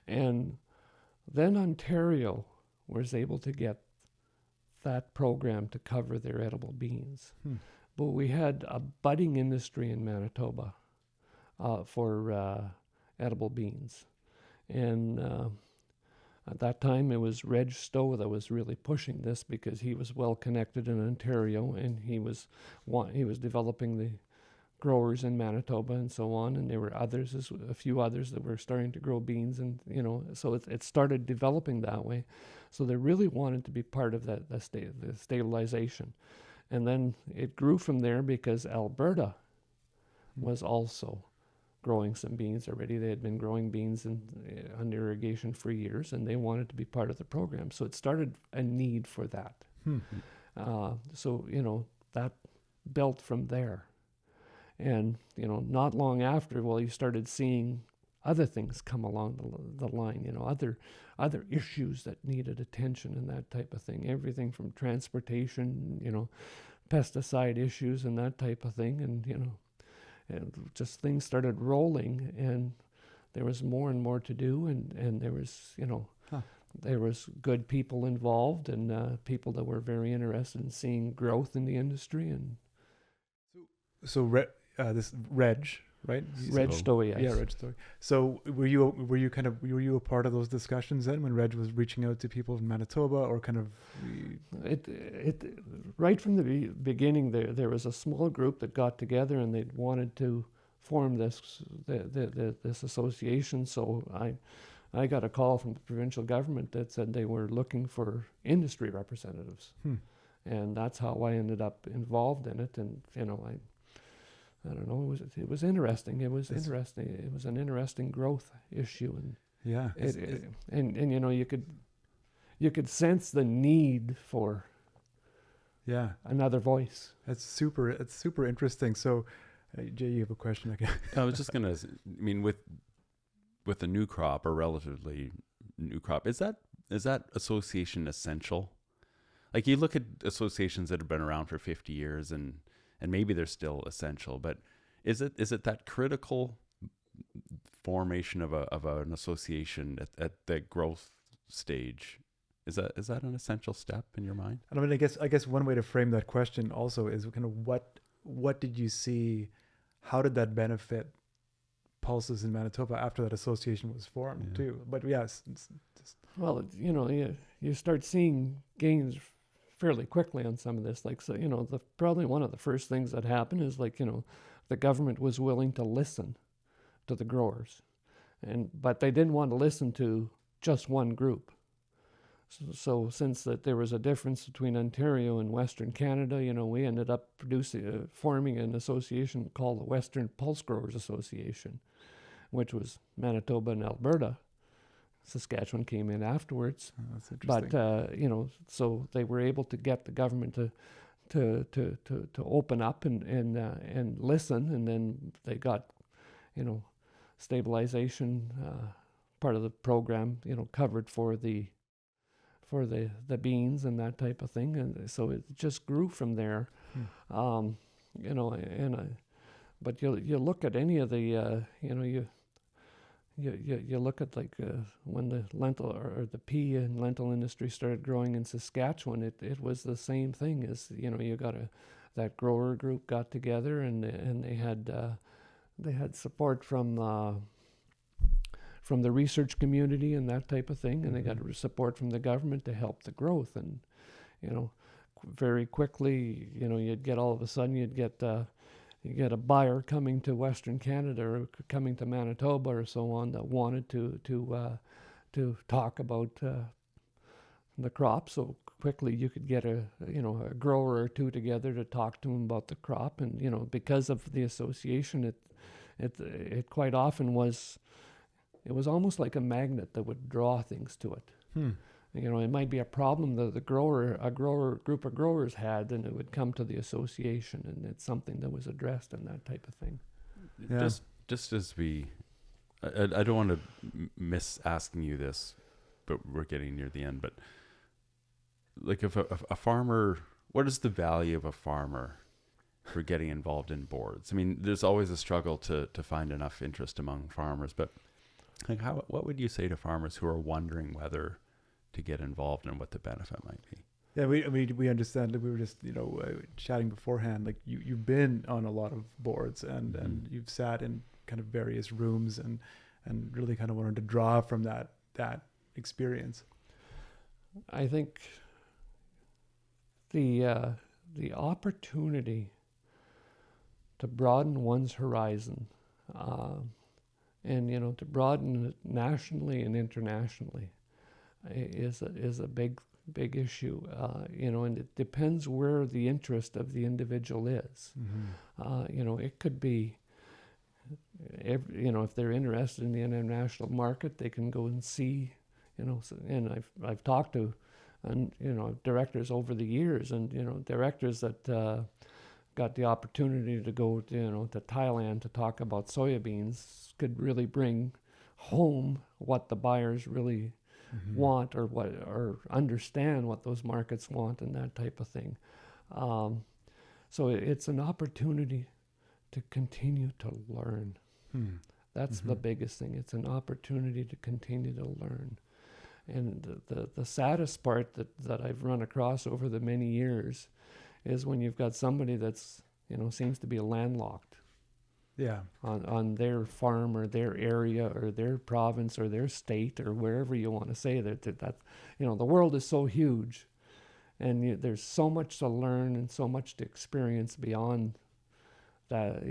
And then Ontario was able to get that program to cover their edible beans. But we had a budding industry in Manitoba for edible beans. And at that time, it was Reg Stowe that was really pushing this because he was well connected in Ontario, and he was developing the growers in Manitoba and so on. And there were others, a few others that were starting to grow beans, and so it started developing that way. So they really wanted to be part of the stabilization, and then it grew from there because Alberta was also growing some beans already. They had been growing beans under irrigation for years, and they wanted to be part of the program. So it started a need for that. So that built from there. And not long after, you started seeing other things come along the line. Other issues that needed attention and that type of thing. Everything from transportation, pesticide issues and that type of thing, and just things started rolling, and there was more and more to do, and there was there was good people involved, and people that were very interested in seeing growth in the industry. And this Reg, right? Reg Stowe, yes. Yeah, Reg Stowe. So were you a part of those discussions then when Reg was reaching out to people in Manitoba, or kind of? It right from the beginning, there was a small group that got together, and they wanted to form this association. So I got a call from the provincial government that said they were looking for industry representatives, and that's how I ended up involved in it. And I don't know. It was interesting. It was interesting. It was an interesting growth issue, and you could sense the need for another voice. It's super interesting. So, Jay, you have a question again? I was just gonna. I mean, with a new crop or relatively new crop, is that association essential? Like, you look at associations that have been around for 50 years, and maybe they're still essential, but is it that critical formation of an association at the growth stage? Is that an essential step in your mind? I mean, I guess one way to frame that question also is kind of what did you see? How did that benefit pulses in Manitoba after that association was formed too? But yes, well, you start seeing gains fairly quickly on some of this. Like, so, probably one of the first things that happened is the government was willing to listen to the growers, but they didn't want to listen to just one group. So since that there was a difference between Ontario and Western Canada, we ended up forming an association called the Western Pulse Growers Association, which was Manitoba and Alberta. Saskatchewan came in afterwards. Oh, that's interesting. But so they were able to get the government to open up and listen, and then they got stabilization part of the program covered for the beans and that type of thing, and so it just grew from there. But you look at any of the You look at when the lentil or the pea and lentil industry started growing in Saskatchewan, it was the same thing. As you got that grower group got together, and they had support from the research community and that type of thing, and they got support from the government to help the growth. And very quickly, you'd get all of a sudden you get a buyer coming to Western Canada or coming to Manitoba or so on that wanted to talk about the crop. So quickly you could get a grower or two together to talk to them about the crop. And because of the association, it quite often was it was almost like a magnet that would draw things to it. You know, it might be a problem that a group of growers had, and it would come to the association, and it's something that was addressed and that type of thing. Yeah. Just as I don't want to miss asking you this, but we're getting near the end. But like, if a farmer, what is the value of a farmer for getting involved in boards? I mean, there's always a struggle to find enough interest among farmers, but like, what would you say to farmers who are wondering whether to get involved and what the benefit might be? Yeah, we understand that. We were just chatting beforehand. Like you've been on a lot of boards and you've sat in kind of various rooms and really kind of wanted to draw from that experience. I think the opportunity to broaden one's horizon, and to broaden it nationally and internationally, is a big issue, and it depends where the interest of the individual is. It could be, if they're interested in the international market, they can go and see, and I've talked to, directors over the years, and directors that got the opportunity to go, to Thailand to talk about soybeans could really bring home what the buyers really want, or understand what those markets want, and that type of thing. So it's an opportunity to continue to learn. That's the biggest thing. It's an opportunity to continue to learn. And the saddest part that I've run across over the many years is when you've got somebody that's, seems to be landlocked. Yeah. On their farm or their area or their province or their state or wherever you want to say that the world is so huge, and there's so much to learn and so much to experience beyond that,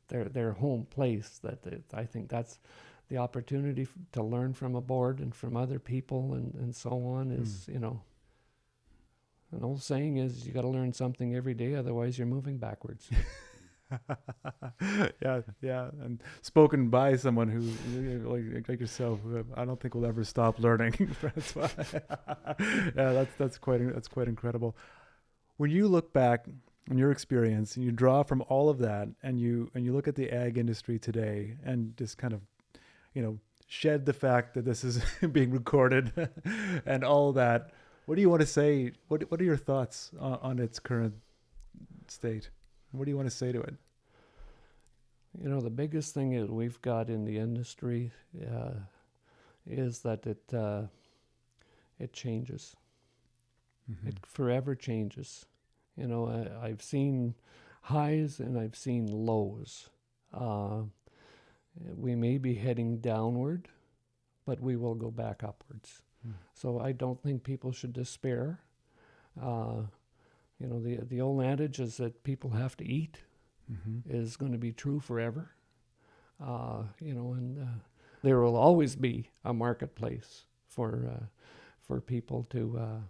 their home place, that I think that's the opportunity to learn from a board and from other people and so on is, an old saying is, you got to learn something every day, otherwise you're moving backwards. yeah, and spoken by someone who, like yourself, who I don't think will ever stop learning, Francois. Yeah, that's quite incredible. When you look back on your experience and you draw from all of that, and you look at the ag industry today, and just kind of, shed the fact that this is being recorded, and all that, what do you want to say? What are your thoughts on its current state? What do you want to say to it? The biggest thing that we've got in the industry is that it changes. It forever changes. I've seen highs and I've seen lows. We may be heading downward, but we will go back upwards. So I don't think people should despair. The old adage is that people have to eat is going to be true forever. And there will always be a marketplace for people to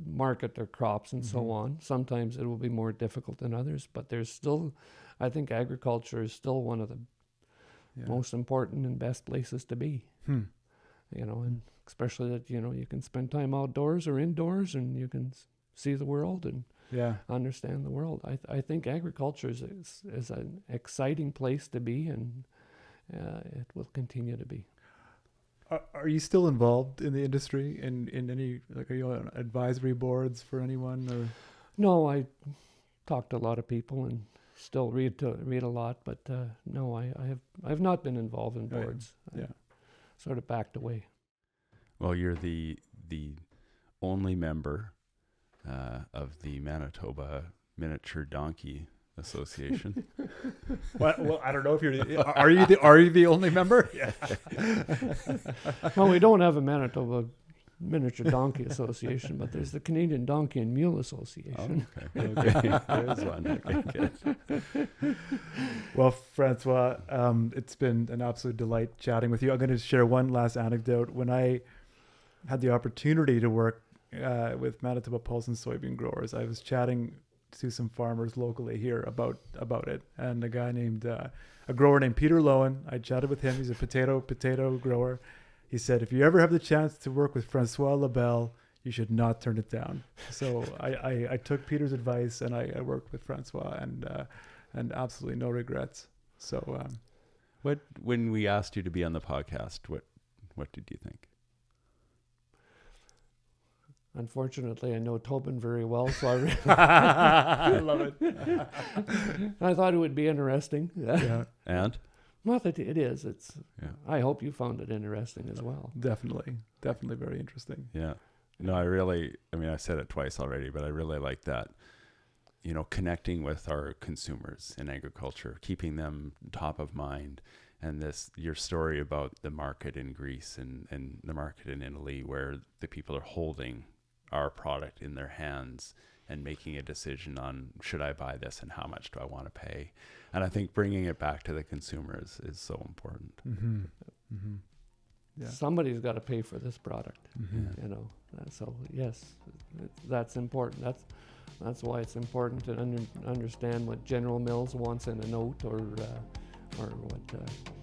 market their crops and so on. Sometimes it will be more difficult than others, but there's still, I think agriculture is still one of the most important and best places to be. And especially that, you can spend time outdoors or indoors, and you can see the world and understand the world. I think agriculture is an exciting place to be, and it will continue to be. Are you still involved in the industry in any, are you on advisory boards for anyone, or? No, I talk to a lot of people and still read a lot, but no, I've not been involved in boards. Yeah. Sort of backed away. Well, you're the only member of the Manitoba Miniature Donkey Association. Well, I don't know if are you the only member? Yeah. Well, we don't have a Manitoba Miniature Donkey Association, but there's the Canadian Donkey and Mule Association. Okay. There's one. Okay, good. Well, Francois, it's been an absolute delight chatting with you. I'm going to share one last anecdote. When I had the opportunity to work with Manitoba Pulse and Soybean Growers, I was chatting to some farmers locally here about it. And a guy named a grower named Peter Lowen, I chatted with him. He's a potato grower. He said, if you ever have the chance to work with Francois Labelle, you should not turn it down. So I took Peter's advice and I worked with Francois and absolutely no regrets. So when we asked you to be on the podcast, what did you think? Unfortunately, I know Toban very well, so I love it. I thought it would be interesting. Yeah, And Well, it is. It's. Yeah. I hope you found it interesting as well. definitely very interesting. yeah, no, I said it twice already, but I really like that. Connecting with our consumers in agriculture, keeping them top of mind. And your story about the market in Greece and the market in Italy, where the people are holding our product in their hands and making a decision on, should I buy this and how much do I want to pay? And I think bringing it back to the consumer is so important. Mm-hmm. Mm-hmm. Yeah. Somebody's got to pay for this product. Mm-hmm. So yes, that's important. That's why it's important to understand what General Mills wants in a note, or what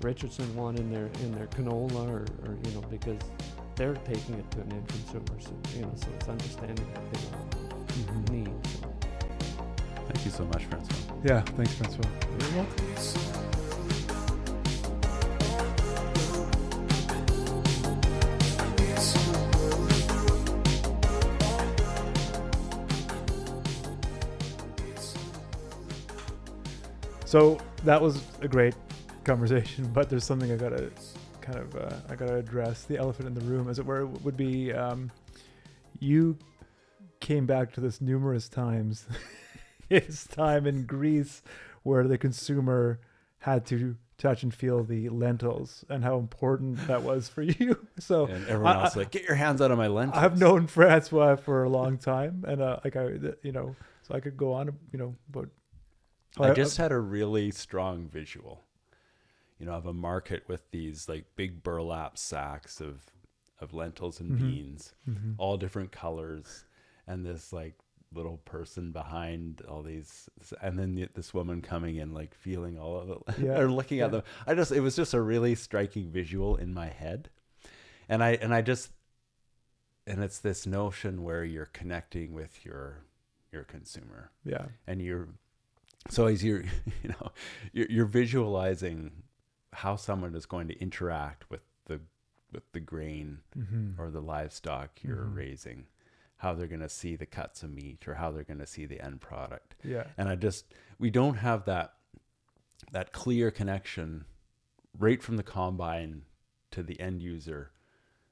Richardson want in their canola, or because they're taking it to an end consumer. So it's understanding what they need. Thank you so much, Francois. Yeah, thanks, Francois. You're welcome. So that was a great conversation, but there's something I gotta address. The elephant in the room, as it were, would be you came back to this numerous times. It's time in Greece where the consumer had to touch and feel the lentils and how important that was for you. So And everyone else get your hands out of my lentils. I've known Francois for a long time, and so I could go on, but I just had a really strong visual, of a market with these like big burlap sacks of lentils and beans, all different colors, and this like little person behind all these, and then this woman coming in, like feeling all of it, or looking at them. It was just a really striking visual in my head, and it's this notion where you're connecting with your consumer, and so as you're visualizing how someone is going to interact with the grain or the livestock you're raising, how they're going to see the cuts of meat or how they're going to see the end product. Yeah. And we don't have that clear connection right from the combine to the end user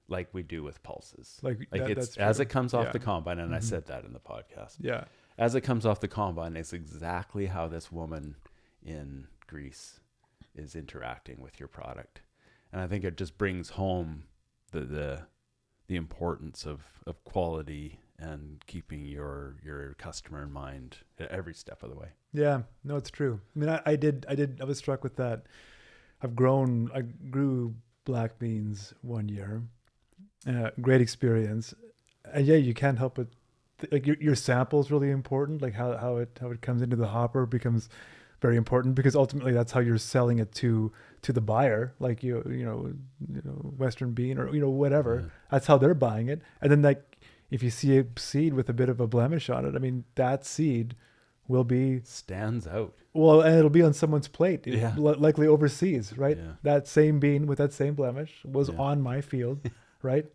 like we do with pulses. It's as it comes off the combine, and I said that in the podcast. Yeah. As it comes off the combine, it's exactly how this woman in Greece is interacting with your product. And I think it just brings home the importance of quality and keeping your customer in mind at every step of the way. Yeah, no, it's true. I mean, I was struck with that. I grew black beans one year. Great experience. And yeah, you can't help but like your sample is really important. Like how it comes into the hopper becomes very important, because ultimately that's how you're selling it to the buyer. Like Western bean or whatever. Yeah. That's how they're buying it. And then like if you see a seed with a bit of a blemish on it, I mean that seed will be stands out. Well, and it'll be on someone's plate, likely overseas, right? Yeah. That same bean with that same blemish was on my field, right?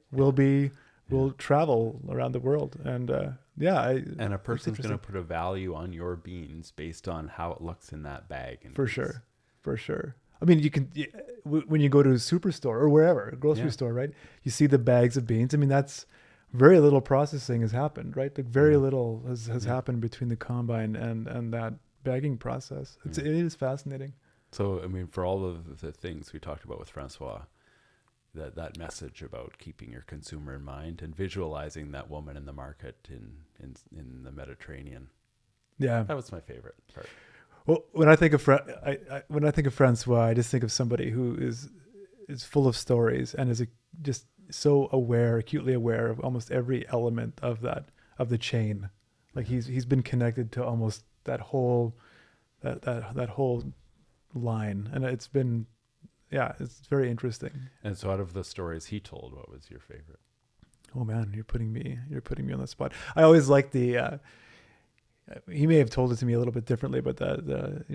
Will travel around the world, and and a person's going to put a value on your beans based on how it looks in that bag. For sure. I mean, you can when you go to a superstore or wherever, a grocery store, right? You see the bags of beans. I mean, that's very little processing has happened, right? Like very little has happened between the combine and that bagging process. It is fascinating. So, I mean, for all of the things we talked about with Francois, that message about keeping your consumer in mind and visualizing that woman in the market in the Mediterranean. Yeah, that was my favorite part. Well, when I think of Francois, I just think of somebody who is full of stories and is just so acutely aware of almost every element of the chain Like he's been connected to almost that whole line, and it's been, it's very interesting. And so out of the stories he told, what was your favorite? Oh man, you're putting me on the spot. I always liked the he may have told it to me a little bit differently, but the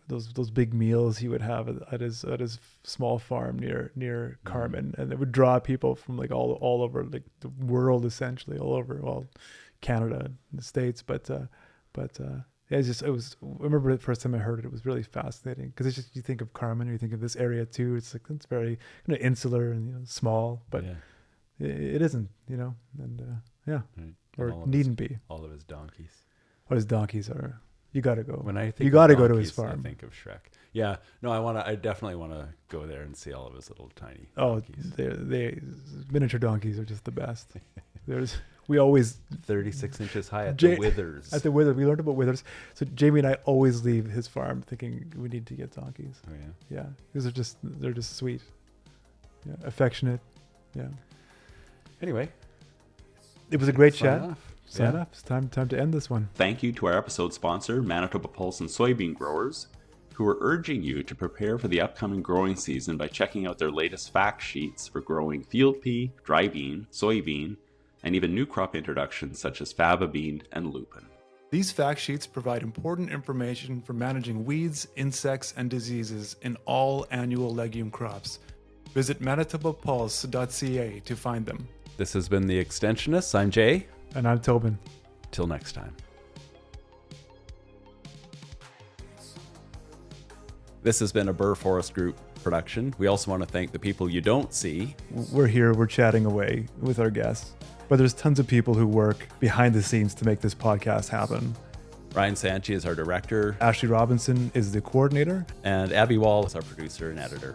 those big meals he would have at his small farm near Carmen, and it would draw people from like all over like the world, essentially all over, well, Canada, the States, but I remember the first time I heard it, it was really fascinating, because it's just, you think of Carmen, or you think of this area too, it's like, it's very kind of insular and small, but it isn't, and Right. or And needn't be. All of his donkeys. What his donkeys are. You got to go. When I think you got to go to donkeys, his farm. I think of Shrek. Yeah, no, I definitely want to go there and see all of his little tiny Oh, donkeys. they miniature donkeys are just the best. We always 36 inches high at the withers. At the withers, we learned about withers. So Jamie and I always leave his farm thinking we need to get donkeys. Oh yeah. Yeah, because they're just sweet. Yeah, affectionate. Yeah. Anyway, it was a great sign chat. off. Sign off. It's time to end this one. Thank you to our episode sponsor, Manitoba Pulse and Soybean Growers, who are urging you to prepare for the upcoming growing season by checking out their latest fact sheets for growing field pea, dry bean, soybean, and even new crop introductions such as faba bean and lupin. These fact sheets provide important information for managing weeds, insects, and diseases in all annual legume crops. Visit manitobapulse.ca to find them. This has been the Extensionists. I'm Jay. And I'm Toban. Till next time. This has been a Burr Forest Group production. We also want to thank the people you don't see. We're here, we're chatting away with our guests, but there's tons of people who work behind the scenes to make this podcast happen. Ryan Sanchi is our director. Ashley Robinson is the coordinator. And Abby Wall is our producer and editor.